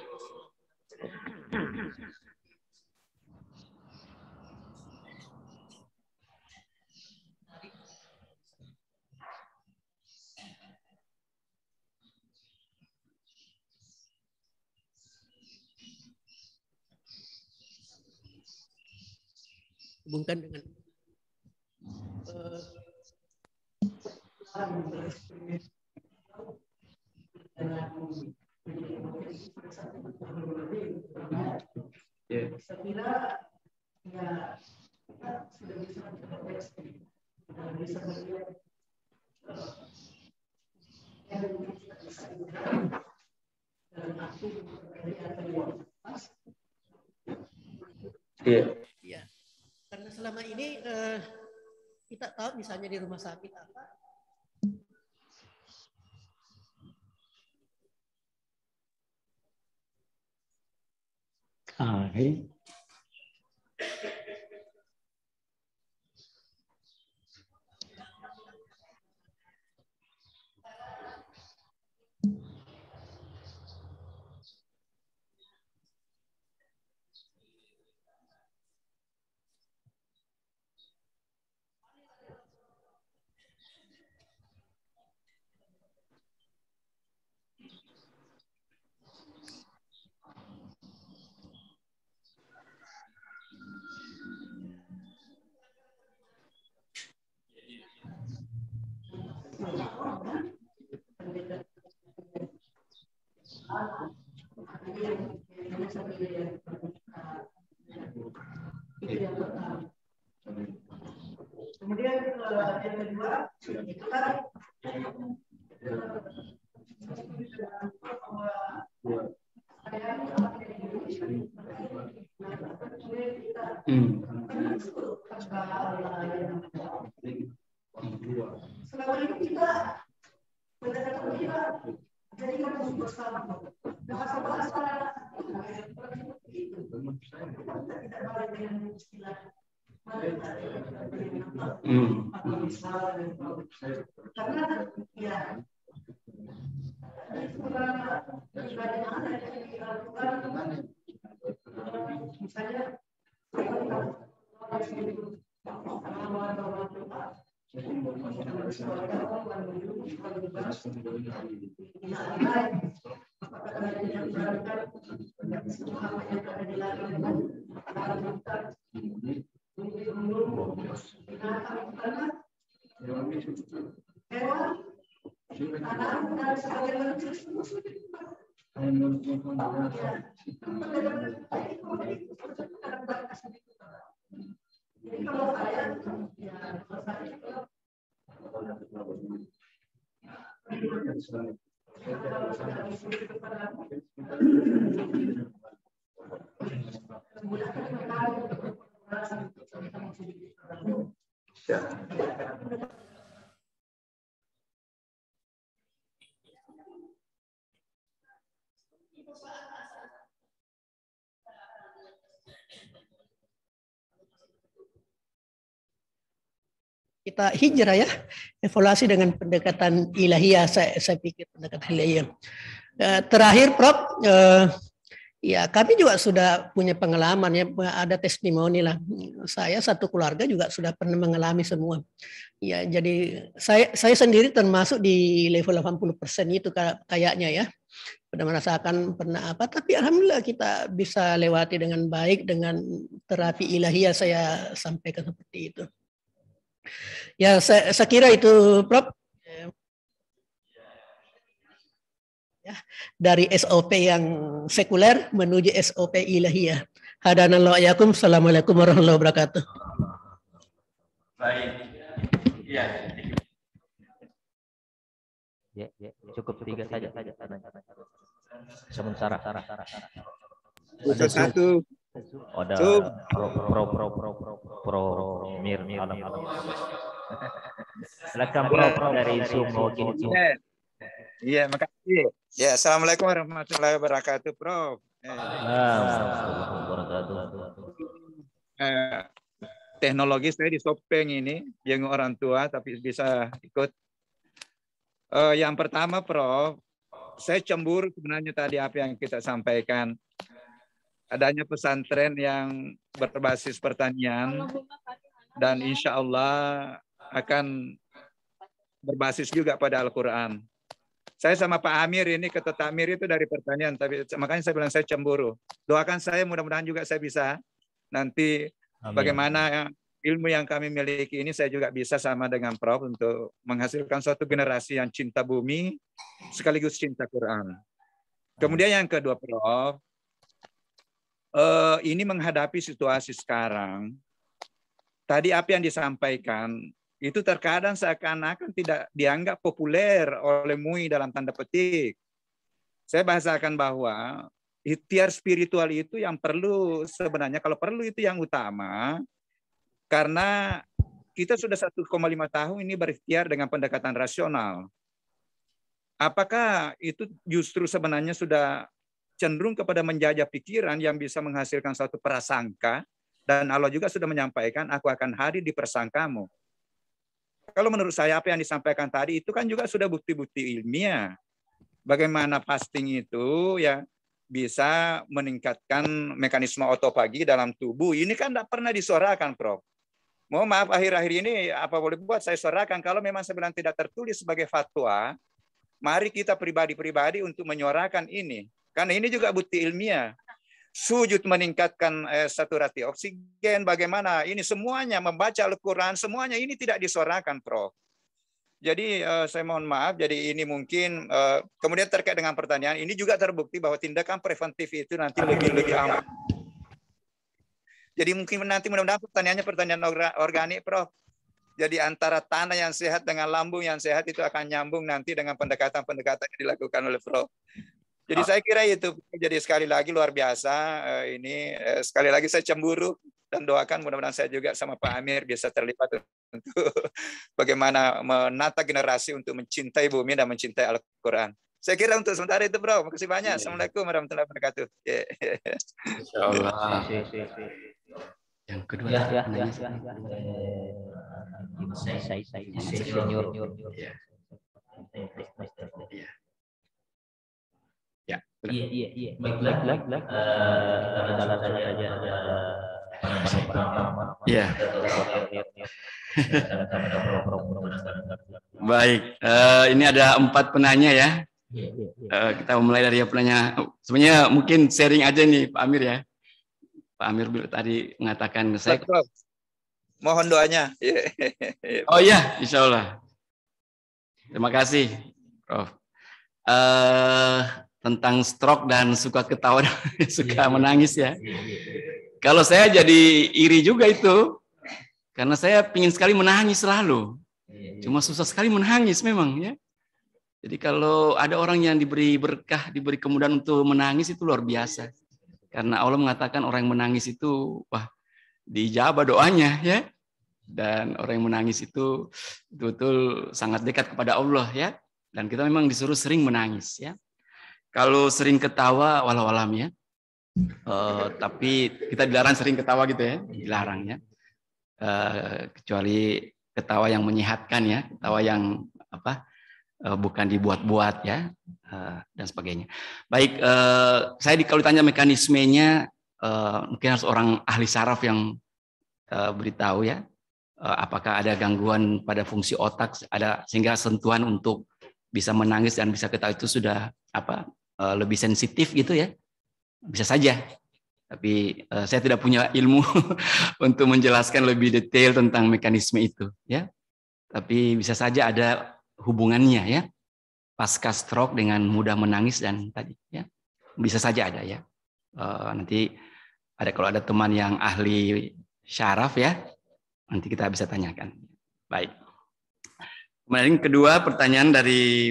Hubungkan dengan ya, karena selama ini kita tahu misalnya di rumah sakit apa Itu yang pertama. Kemudian yang kedua itu kan selama ini kita pendekatan kita jadi harus bersama bahasa karena ya misalnya kita hijrah ya, evaluasi dengan pendekatan ilahiyah, saya pikir pendekatan ilahiyah. Terakhir Prof, ya kami juga sudah punya pengalaman ya, ada testimoni lah. Saya satu keluarga juga sudah pernah mengalami semua. Ya jadi saya sendiri termasuk di level 80% itu kayaknya ya. Pernah merasakan pernah apa, tapi alhamdulillah kita bisa lewati dengan baik dengan terapi ilahiyah, saya sampaikan seperti itu. Ya, saya kira itu, Prof. Ya, dari SOP yang sekuler menuju SOP ilahiyah. Hadanallahu iyyakum. Assalamualaikum warahmatullahi wabarakatuh. Baik. Iya. Ya, cukup 3 saja. Sementara. Satu. Ada pro mir alam. Silakan pro dari Zoom mewakili. Iya, makasih. Ya, assalamualaikum warahmatullahi wabarakatuh, Prof. Teknologi saya di Sopeng ini, yang orang tua tapi bisa ikut. Yang pertama, Prof, saya cemburu sebenarnya tadi apa yang kita sampaikan. Adanya pesantren yang berbasis pertanian dan insya Allah akan berbasis juga pada Al-Quran. Saya sama Pak Amir ini ketua Amir itu dari pertanian, tapi makanya saya bilang saya cemburu. Doakan saya mudah-mudahan juga saya bisa nanti bagaimana ilmu yang kami miliki ini saya juga bisa sama dengan Prof untuk menghasilkan suatu generasi yang cinta bumi sekaligus cinta Quran. Kemudian yang kedua, Prof, ini menghadapi situasi sekarang, tadi apa yang disampaikan, itu terkadang seakan-akan tidak dianggap populer oleh MUI dalam tanda petik. Saya bahasakan bahwa ikhtiar spiritual itu yang perlu sebenarnya, kalau perlu itu yang utama, karena kita sudah 1,5 tahun ini berikhtiar dengan pendekatan rasional. Apakah itu justru sebenarnya sudah cenderung kepada menjajah pikiran yang bisa menghasilkan suatu prasangka, dan Allah juga sudah menyampaikan, aku akan hadir di persangkamu. Kalau menurut saya apa yang disampaikan tadi itu kan juga sudah bukti-bukti ilmiah. Bagaimana fasting itu ya bisa meningkatkan mekanisme otopagi dalam tubuh. Ini kan tidak pernah disuarakan, Prof. Mohon maaf akhir-akhir ini apa boleh buat saya suarakan, kalau memang sebenarnya tidak tertulis sebagai fatwa, mari kita pribadi-pribadi untuk menyuarakan ini. Karena ini juga bukti ilmiah. Sujud meningkatkan saturasi oksigen, bagaimana ini semuanya membaca Al-Quran, semuanya ini tidak disuarakan, Prof. Jadi saya mohon maaf, jadi ini mungkin kemudian terkait dengan pertanyaan, ini juga terbukti bahwa tindakan preventif itu nanti lebih aman. Jadi mungkin nanti mudah-mudahan pertanyaannya pertanyaan organik, Prof. Jadi antara tanah yang sehat dengan lambung yang sehat itu akan nyambung nanti dengan pendekatan-pendekatan yang dilakukan oleh Prof. Jadi saya kira itu. Jadi sekali lagi luar biasa ini. Sekali lagi saya cemburu dan doakan mudah-mudahan saya juga sama Pak Amir bisa terlibat untuk bagaimana menata generasi untuk mencintai bumi dan mencintai Al-Quran. Saya kira untuk sementara itu, Bro. Terima kasih banyak. Assalamualaikum warahmatullahi wabarakatuh. Insyaallah. Yang kedua Iya. Baik. Kita langsung saja. Ya. Baik, ini ada 4 penanya ya. Kita mulai dari penanya. Sebenarnya mungkin sharing aja nih Pak Amir ya. Pak Amir tadi mengatakan saya. Mohon doanya. Oh iya, insya Allah. Terima kasih, Prof. Tentang stroke dan suka ketawa, suka menangis ya. Kalau saya jadi iri juga itu, karena saya ingin sekali menangis selalu. Cuma susah sekali menangis memang ya. Jadi kalau ada orang yang diberi berkah, diberi kemudahan untuk menangis itu luar biasa. Karena Allah mengatakan orang yang menangis itu, wah, dijabah doanya ya. Dan orang yang menangis itu betul-betul sangat dekat kepada Allah ya. Dan kita memang disuruh sering menangis ya. Kalau sering ketawa, walau alam ya. Tapi kita dilarang sering ketawa gitu ya, dilarang ya. Kecuali ketawa yang menyehatkan ya, ketawa yang bukan dibuat-buat ya, dan sebagainya. Baik, saya kalau ditanya mekanismenya, mungkin harus orang ahli saraf yang beritahu ya, apakah ada gangguan pada fungsi otak, ada sehingga sentuhan untuk bisa menangis dan bisa ketawa itu sudah lebih sensitif gitu ya. Bisa saja, tapi saya tidak punya ilmu untuk menjelaskan lebih detail tentang mekanisme itu, ya. Tapi bisa saja ada hubungannya, ya, pasca stroke dengan mudah menangis dan tadi, ya, bisa saja ada, ya. Nanti ada kalau ada teman yang ahli syaraf, ya, nanti kita bisa tanyakan. Baik. Kemudian kedua pertanyaan dari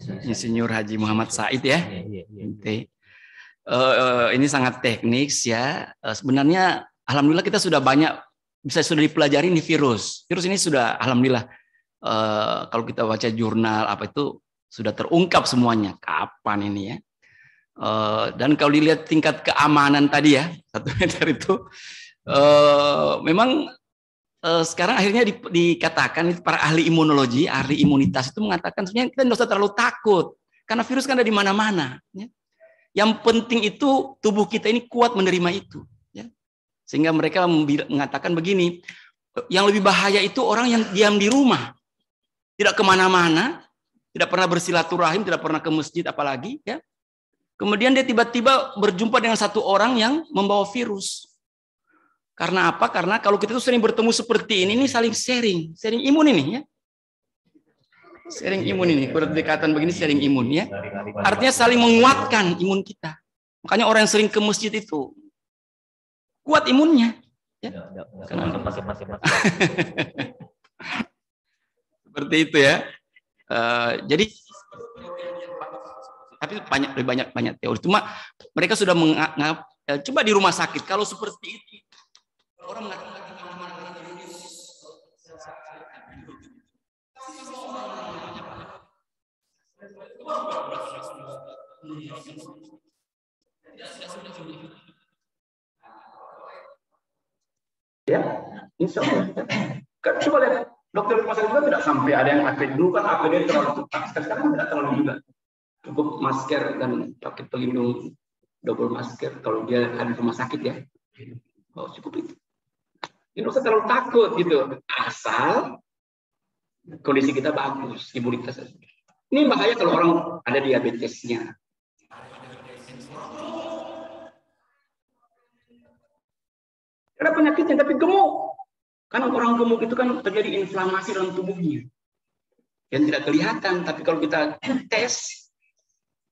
Insinyur Haji Muhammad Said ya. Ini sangat teknis ya. Sebenarnya alhamdulillah kita sudah banyak sudah dipelajari ini virus. Virus ini sudah alhamdulillah kalau kita baca jurnal apa itu sudah terungkap semuanya kapan ini ya. Dan kalau dilihat tingkat keamanan tadi ya 1 meter itu memang sekarang akhirnya dikatakan para ahli imunologi, ahli imunitas itu mengatakan sebenarnya kita tidak usah terlalu takut karena virus kan ada di mana-mana. Ya. Yang penting itu tubuh kita ini kuat menerima itu. Ya. Sehingga mereka mengatakan begini, yang lebih bahaya itu orang yang diam di rumah, tidak kemana-mana, tidak pernah bersilaturahim, tidak pernah ke masjid apalagi. Ya. Kemudian dia tiba-tiba berjumpa dengan satu orang yang membawa virus. Karena apa? Karena kalau kita tuh sering bertemu seperti ini saling sharing imun ini ya. Sharing imun ini, berdekatan begini sharing imun ya. Artinya saling menguatkan imun kita. Makanya orang yang sering ke masjid itu kuat imunnya. Ya. Seperti itu ya. Jadi tapi banyak teori. Cuma mereka sudah menganggap coba di rumah sakit kalau seperti itu orang mengatakan ya, insya Allah. Coba lihat dokter rumah sakit juga tidak sampai ada yang APD dulu kan APD terlalu ketat, sekarang tidak terlalu juga. Cukup masker dan pakai pelindung double masker kalau dia ada di rumah sakit ya. Oh, cukup itu. Tidak usah terlalu takut gitu. Asal kondisi kita bagus, imunitas. Ini bahaya kalau orang ada diabetesnya. Ada penyakitnya tapi gemuk. Karena orang gemuk itu kan terjadi inflamasi dalam tubuhnya. Yang tidak kelihatan, tapi kalau kita tes,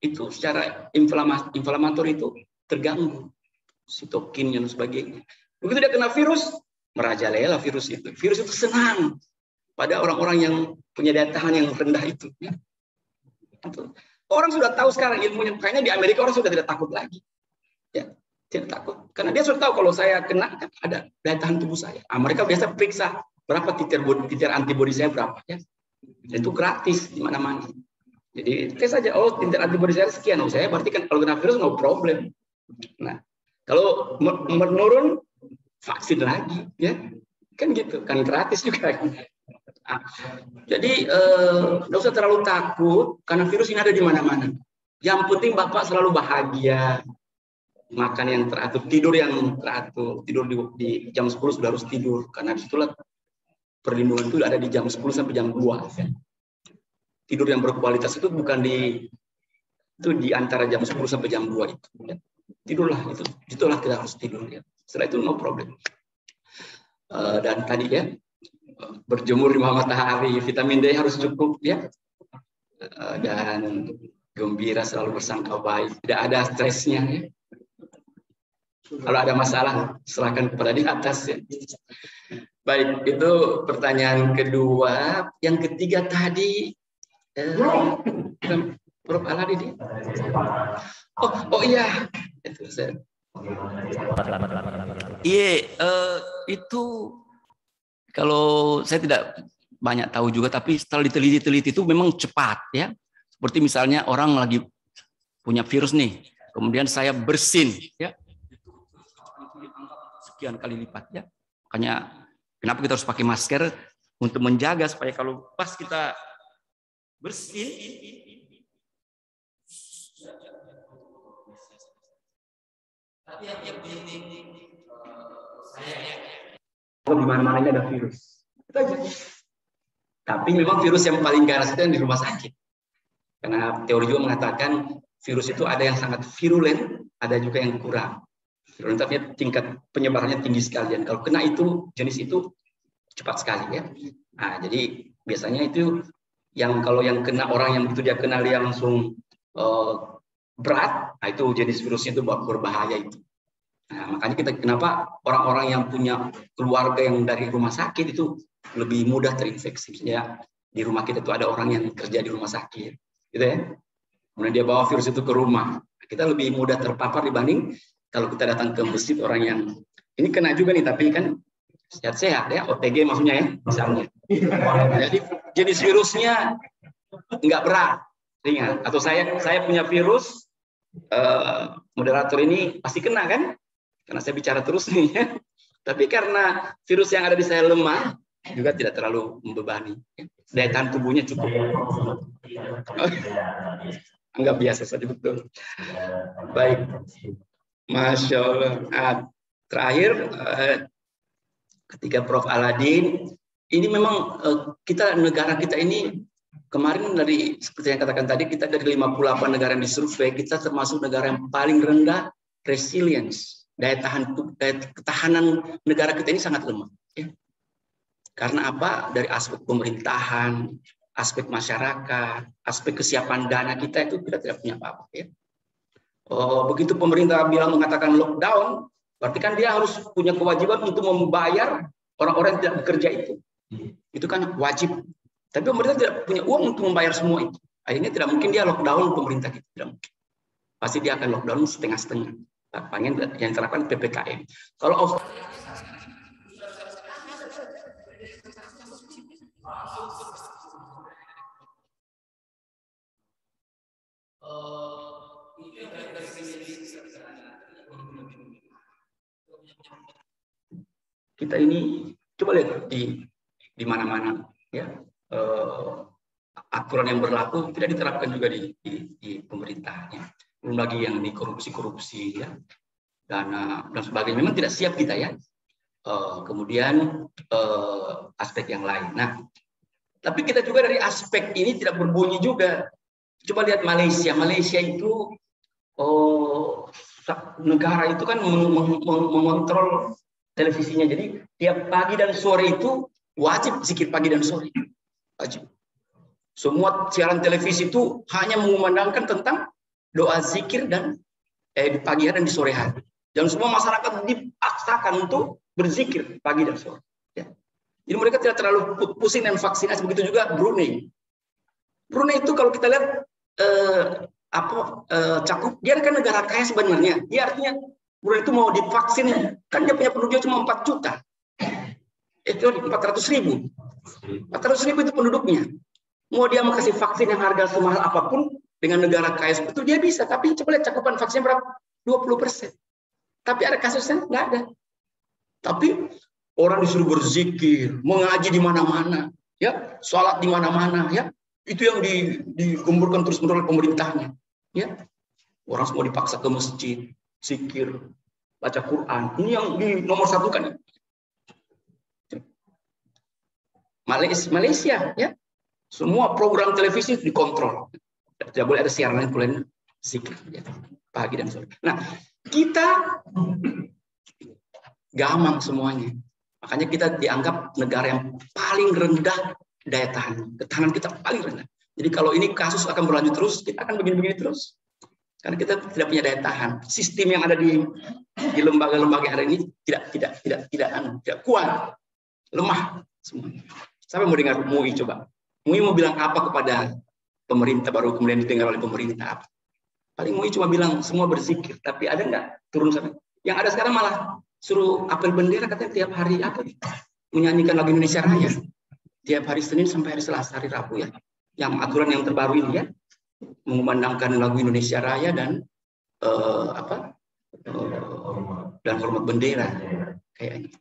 itu secara inflamator itu terganggu. Sitokin dan sebagainya. Begitu dia kena virus, merajalela virus itu. Virus itu senang pada orang-orang yang punya daya tahan yang rendah itu. Ya. Orang sudah tahu sekarang ilmunya, makanya di Amerika orang sudah tidak takut lagi. Ya, tidak takut. Karena dia sudah tahu kalau saya kena, kan ada daya tahan tubuh saya. Mereka biasa periksa berapa titir antibodi saya berapa. Ya. Dan itu gratis di mana-mana. Jadi tes saja, oh titir antibodi saya sekian. Oh, saya berarti kan kalau kena virus no problem. Nah, kalau menurun, vaksin lagi. Ya, kan gitu. Kan gratis juga. Nah, jadi nggak usah terlalu takut karena virus ini ada di mana-mana. Yang penting Bapak selalu bahagia, makan yang teratur, tidur yang teratur, tidur di jam 10 sudah harus tidur karena disitulah perlindungan itu ada di jam 10 sampai jam 2. Ya. Tidur yang berkualitas itu bukan di antara jam 10 sampai jam 2 itu. Ya. Tidurlah itu, itulah kita harus tidur. Ya. Setelah itu no problem. Dan tadi ya. Berjemur di bawah matahari, vitamin D harus cukup ya, dan gembira selalu bersangka baik, tidak ada stresnya ya. Kalau ada masalah serahkan kepada di atas ya. Baik, itu pertanyaan kedua. Yang ketiga tadi Prof. Aladin. Oh iya itu saya. Iya, itu kalau saya tidak banyak tahu juga, tapi setelah diteliti-teliti itu memang cepat ya. Seperti misalnya orang lagi punya virus nih, kemudian saya bersin ya, sekian kali lipat ya. Makanya kenapa kita harus pakai masker untuk menjaga supaya kalau pas kita bersin tapi yang penting di mana-mana ada virus. Itu aja. Tapi memang virus yang paling ganas itu yang di rumah sakit. Karena teori juga mengatakan virus itu ada yang sangat virulen, ada juga yang kurang. Virulen tapi tingkat penyebarannya tinggi sekali. Dan kalau kena itu, jenis itu cepat sekali ya. Nah, jadi biasanya itu yang kalau yang kena orang yang begitu dia kenal dia langsung berat, nah itu jenis virusnya itu berbahaya itu. Nah, makanya kenapa orang-orang yang punya keluarga yang dari rumah sakit itu lebih mudah terinfeksi. Ya, di rumah kita itu ada orang yang kerja di rumah sakit, gitu ya. Kemudian dia bawa virus itu ke rumah. Kita lebih mudah terpapar dibanding kalau kita datang ke masjid orang yang ini kena juga nih, tapi kan sehat-sehat ya, OTG maksudnya ya, misalnya. Jadi jenis virusnya nggak berat, ringan. Atau saya punya virus, moderator ini pasti kena kan? Karena saya bicara terus nih ya. Tapi karena virus yang ada di saya lemah, juga tidak terlalu membebani. Daya tahan tubuhnya cukup. Anggap biasa saja, betul. Baik. Masya Allah. Nah, terakhir, ketika Prof. Aladin, ini memang negara kita ini, kemarin seperti yang katakan tadi, kita dari 58 negara yang disurvei, kita termasuk negara yang paling rendah resilience. Daya ketahanan negara kita ini sangat lemah. Ya. Karena apa? Dari aspek pemerintahan, aspek masyarakat, aspek kesiapan dana kita itu kita tidak punya apa-apa. Ya. Begitu pemerintah mengatakan lockdown, berarti kan dia harus punya kewajiban untuk membayar orang-orang yang tidak bekerja itu. Itu kan wajib. Tapi pemerintah tidak punya uang untuk membayar semua itu. Akhirnya tidak mungkin dia lockdown pemerintah kita. Tidak mungkin. Pasti dia akan lockdown setengah-setengah. Pengen yang terapkan PPKM. Kalau kita ini coba lihat di mana-mana ya, aturan yang berlaku tidak diterapkan juga di pemerintahnya. Belum lagi yang di korupsi ya, dana dan sebagainya. Memang tidak siap kita ya. Kemudian aspek yang lain. Nah, tapi kita juga dari aspek ini tidak berbunyi juga. Coba lihat Malaysia. Malaysia itu negara itu kan mengontrol televisinya. Jadi tiap pagi dan sore itu wajib zikir pagi dan sore. Wajib. Semua siaran televisi itu hanya mengumandangkan tentang doa zikir dan di pagi hari dan di sore hari. Dan semua masyarakat dipaksakan untuk berzikir pagi dan sore. Ya. Jadi mereka tidak terlalu pusing dengan vaksinasi. Begitu juga Brunei. Brunei itu kalau kita lihat cakup, dia kan negara kaya sebenarnya. Dia artinya Brunei itu mau divaksin, kan dia punya penduduknya cuma 4 juta. Itu 400.000. 400.000 itu penduduknya. Mau dia mau kasih vaksin yang harga semahal apapun dengan negara kaya seperti itu dia bisa. Tapi coba lihat cakupan vaksin berapa? 20%. Tapi ada kasusnya nggak ada. Tapi orang disuruh berzikir, mengaji di mana-mana, ya, sholat di mana-mana, ya. Itu yang digemburkan terus-menerus oleh pemerintahnya, ya. Orang semua dipaksa ke masjid, zikir, baca Quran. Ini yang di nomor 1 kan. Malaysia, ya. Semua program televisi dikontrol. Tidak boleh ada siaran lain zikir, ya. Pagi dan sore. Nah, kita gamang semuanya. Makanya kita dianggap negara yang paling rendah daya tahan. Ketahanan kita paling rendah. Jadi kalau ini kasus akan berlanjut terus, kita akan begini-begini terus. Karena kita tidak punya daya tahan. Sistem yang ada di lembaga-lembaga yang ada ini tidak kuat, lemah semuanya. Siapa mau dengar MUI coba? MUI mau bilang apa kepada pemerintah baru kemudian didengar oleh pemerintah apa? Paling MUI cuma bilang semua berzikir, tapi ada nggak turun sampai? Yang ada sekarang malah suruh apel bendera katanya tiap hari apa? Menyanyikan lagu Indonesia Raya. Tiap hari Senin sampai hari Selasa, hari Rabu ya. Yang aturan yang terbaru ini ya, mengumandangkan lagu Indonesia Raya dan dan hormat bendera kayaknya.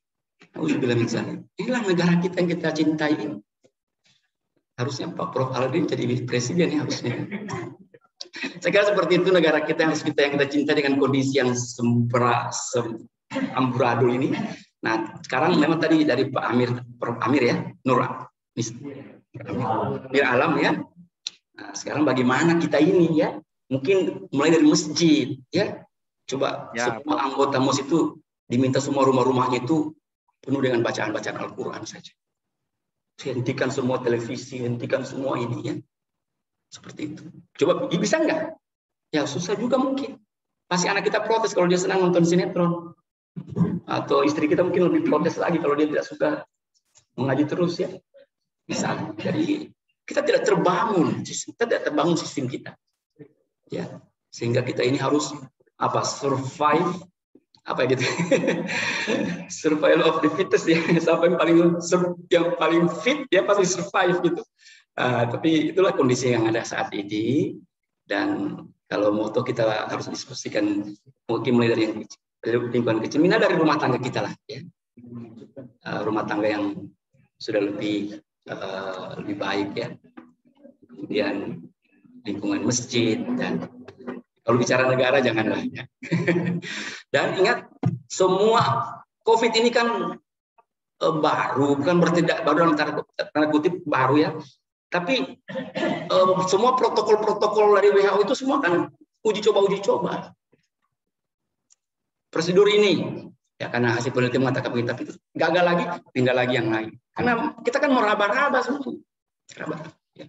Inilah negara kita yang kita cintai ini. Harusnya Pak Prof Aldin jadi presiden ya harusnya. Saya kira seperti itu negara kita yang kita cintai dengan kondisi yang amburadul ini. Nah sekarang memang tadi dari Pak Amir, Prof Amir ya, Mir Alam ya. Nah, sekarang bagaimana kita ini ya? Mungkin mulai dari masjid ya. Coba ya, semua anggota MOS itu diminta semua rumah-rumahnya itu penuh dengan bacaan-bacaan Al-Quran saja. Hentikan semua televisi, hentikan semua ini ya. Seperti itu. Coba bisa nggak? Ya susah juga mungkin. Pasti anak kita protes kalau dia senang nonton sinetron. Atau istri kita mungkin lebih protes lagi kalau dia tidak suka mengaji terus ya. Misalnya. Jadi kita tidak terbangun sistem kita. Ya. Sehingga kita ini harus survive gitu. Survival of the fittest ya, sampai yang paling fit ya pasti survive gitu. Tapi itulah kondisi yang ada saat ini. Dan kalau moto kita harus diskusikan mungkin mulai dari yang lingkungan kecil, dari rumah tangga kita lah ya. Rumah tangga yang sudah lebih baik ya. Kemudian lingkungan masjid dan kalau bicara negara janganlah ya. Dan ingat semua COVID ini kan baru, bukan bertindak baru dalam tanda kutip baru ya. Tapi semua protokol-protokol dari WHO itu semua kan uji coba. Prosedur ini ya karena hasil penelitian mengatakan begitu, tapi gagal lagi, tinggal lagi yang lain. Karena kita kan meraba-raba semua, ya.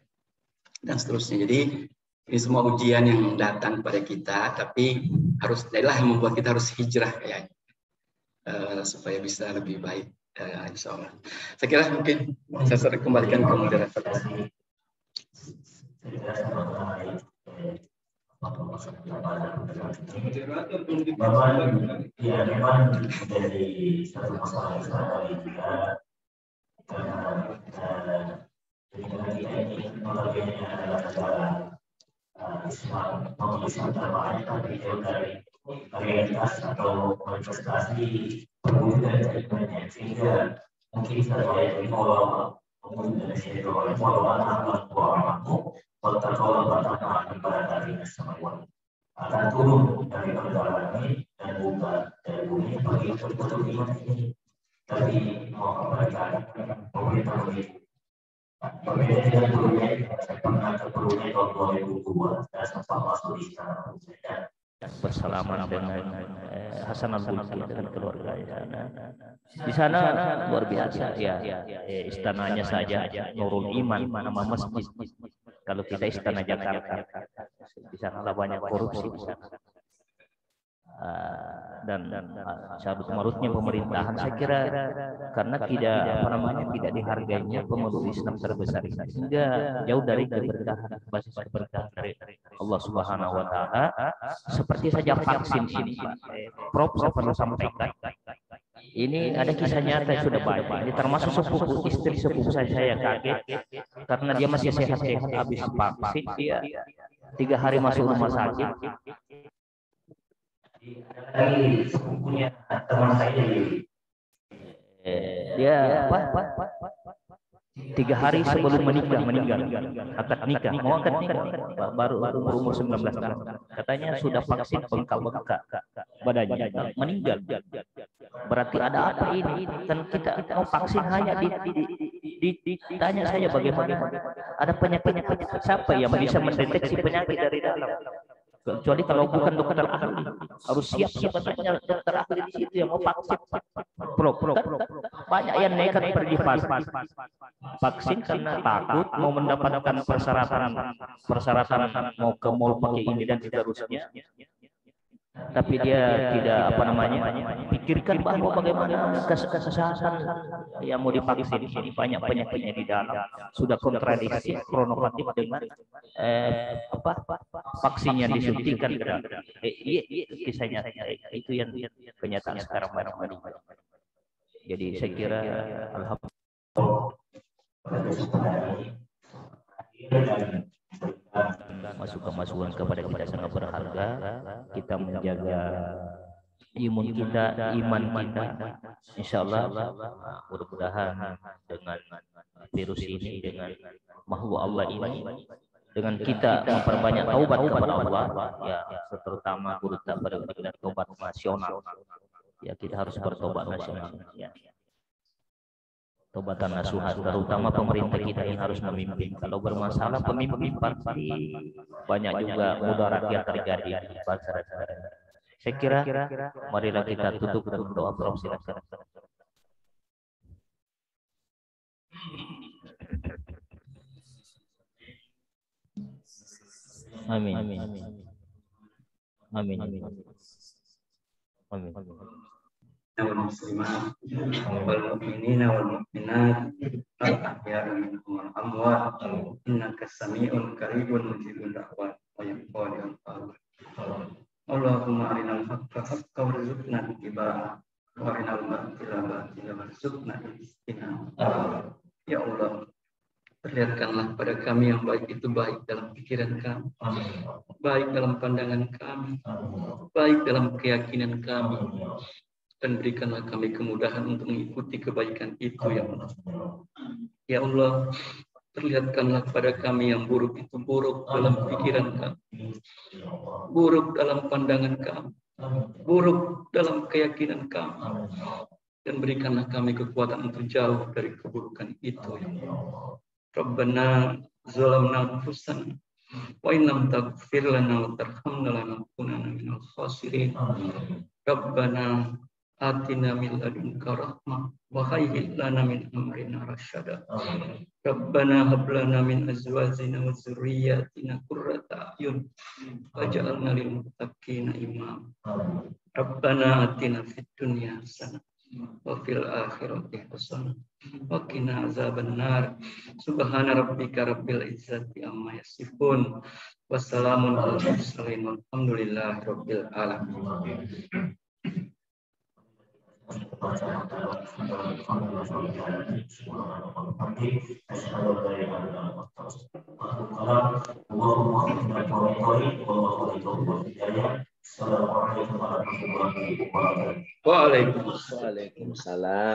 Dan seterusnya. Jadi ini semua ujian yang datang kepada kita, tapi inilah yang membuat kita harus hijrah kayaknya supaya bisa lebih baik. Insya Allah. Saya kira mungkin saya kembalikan ke moderator. Ya memang menjadi satu masalah juga karena kita ini notabene adalah negara Islam, non-Islam terbanyak tapi jauh dari realitas atau manifestasi perwujudan keimanannya, sehingga mungkin saja ini kalau kemudian itu oleh orang bertakwa bertakwa kepada darinya sama Allah akan turun dari perjalanan ini dan bukan dari bumi bagi betul iman ini. Tadi mau memberikan pemerintah ini berbeda dengan dulunya, saya pernah ke Brunei tahun 2002 dan sempat masuk di sana. bersalaman dengan Hasan al-Bulki dengan keluarga di sana. Di sana luar biasa ya, istananya saja Nurul Iman, nama masjid. Kalau kita istana Jakarta, di sana banyak korupsi di sana. Dan carut marutnya pemerintahan, saya kira karena tidak dihargainya pemeluk Islam terbesar ini, sehingga jauh dari keberkahan, basis keberkahan dari Allah Subhanahu Wa Taala. Seperti saja vaksin ini, Prof, saya perlu sampaikan. Ini ada kisah nyata yang sudah banyak. Ini termasuk sepupu, istri sepupu saya kaget karena dia masih sehat-sehat habis vaksin, dia 3 hari masuk rumah sakit. Dari sepupunya teman saya dia 3 hari sebelum meninggal akad nikah, mau akad nikah baru umur 19 tahun, katanya sudah vaksin bengkak-bengkak badannya, meninggal. Berarti ada apa ini? Kan kita mau vaksin hanya ditanya saja bagaimana ada penyakit siapa yang bisa mendeteksi penyakit dari dalam. Kecuali kalau bukan dokter ahli, harus siap sebenarnya dokter ahli di situ yang mau vaksin. Banyak yang nekat pergi vaksin karena takut mau mendapatkan persyaratan mau ke mall pakai ini dan seterusnya. Tapi dia tidak pikirkan bahwa bagaimana kesehatan yang mau divaksin ini, banyak penyakitnya di dalam, sudah kontradiksi kronofatif dengan vaksin yang disuntikan ke dalam. Kisahnya itu yang kenyataan sekarang banyak. Jadi saya kira alhamdulillah masukan kepada kita sangat berharga. Kita menjaga imun kita, iman kita, insya Allah mudah-mudahan dengan virus ini, dengan makhluk Allah ini, dengan kita memperbanyak taubat kepada Allah, ya terutama dengan taubat nasional, ya kita harus bertobat nasional, ya. Tobatan nasuha, terutama pemerintah kita ini harus memimpin. Kalau bermasalah pemimpin pasti banyak juga mudarat yang terjadi di bangsa dan negara. Saya kira marilah kita tutup dengan doa. Prof, silakan. Amin. Amin. Amin. Amin. Amin. wal muslimat wal mu'minina wal mu'minat al ahya'i minhum wal amwat innaka sami'un qaribun mujibud da'wat wa yaqulul qawl. Allahumma arinal haqqa haqqan warzuqna ittiba'ah wa arinal batila batila warzuqna ijtinabah. Ya Allah, perlihatkanlah pada kami yang baik itu baik dalam pikiran kami, baik dalam pandangan kami, baik dalam keyakinan kami, dan berikanlah kami kemudahan untuk mengikuti kebaikan itu, ya Allah. Ya Allah, perlihatkanlah pada kami yang buruk itu buruk dalam pikiran kami, buruk dalam pandangan kami, buruk dalam keyakinan kami, dan berikanlah kami kekuatan untuk jauh dari keburukan itu, ya Allah. Rabbana zalamna anfusana wa in lam taghfir lana wa tarhamna lanakunanna minal khasirin. Rabbana atina min ladunka rahmah wa hayyi lana min amrina rasyada. Rabbana hab lana min azwajina wa dzurriyyatina qurrata a'yun waj'alna lil muttaqina imama. Rabbana atina fid dunya hasanah wa fil akhirati hasanah wa qina azabannar. Subhana rabbika rabbil izzati amma yasifun wa salamun alal mursalin walhamdulillahi rabbil alamin. Waalaikumsalam.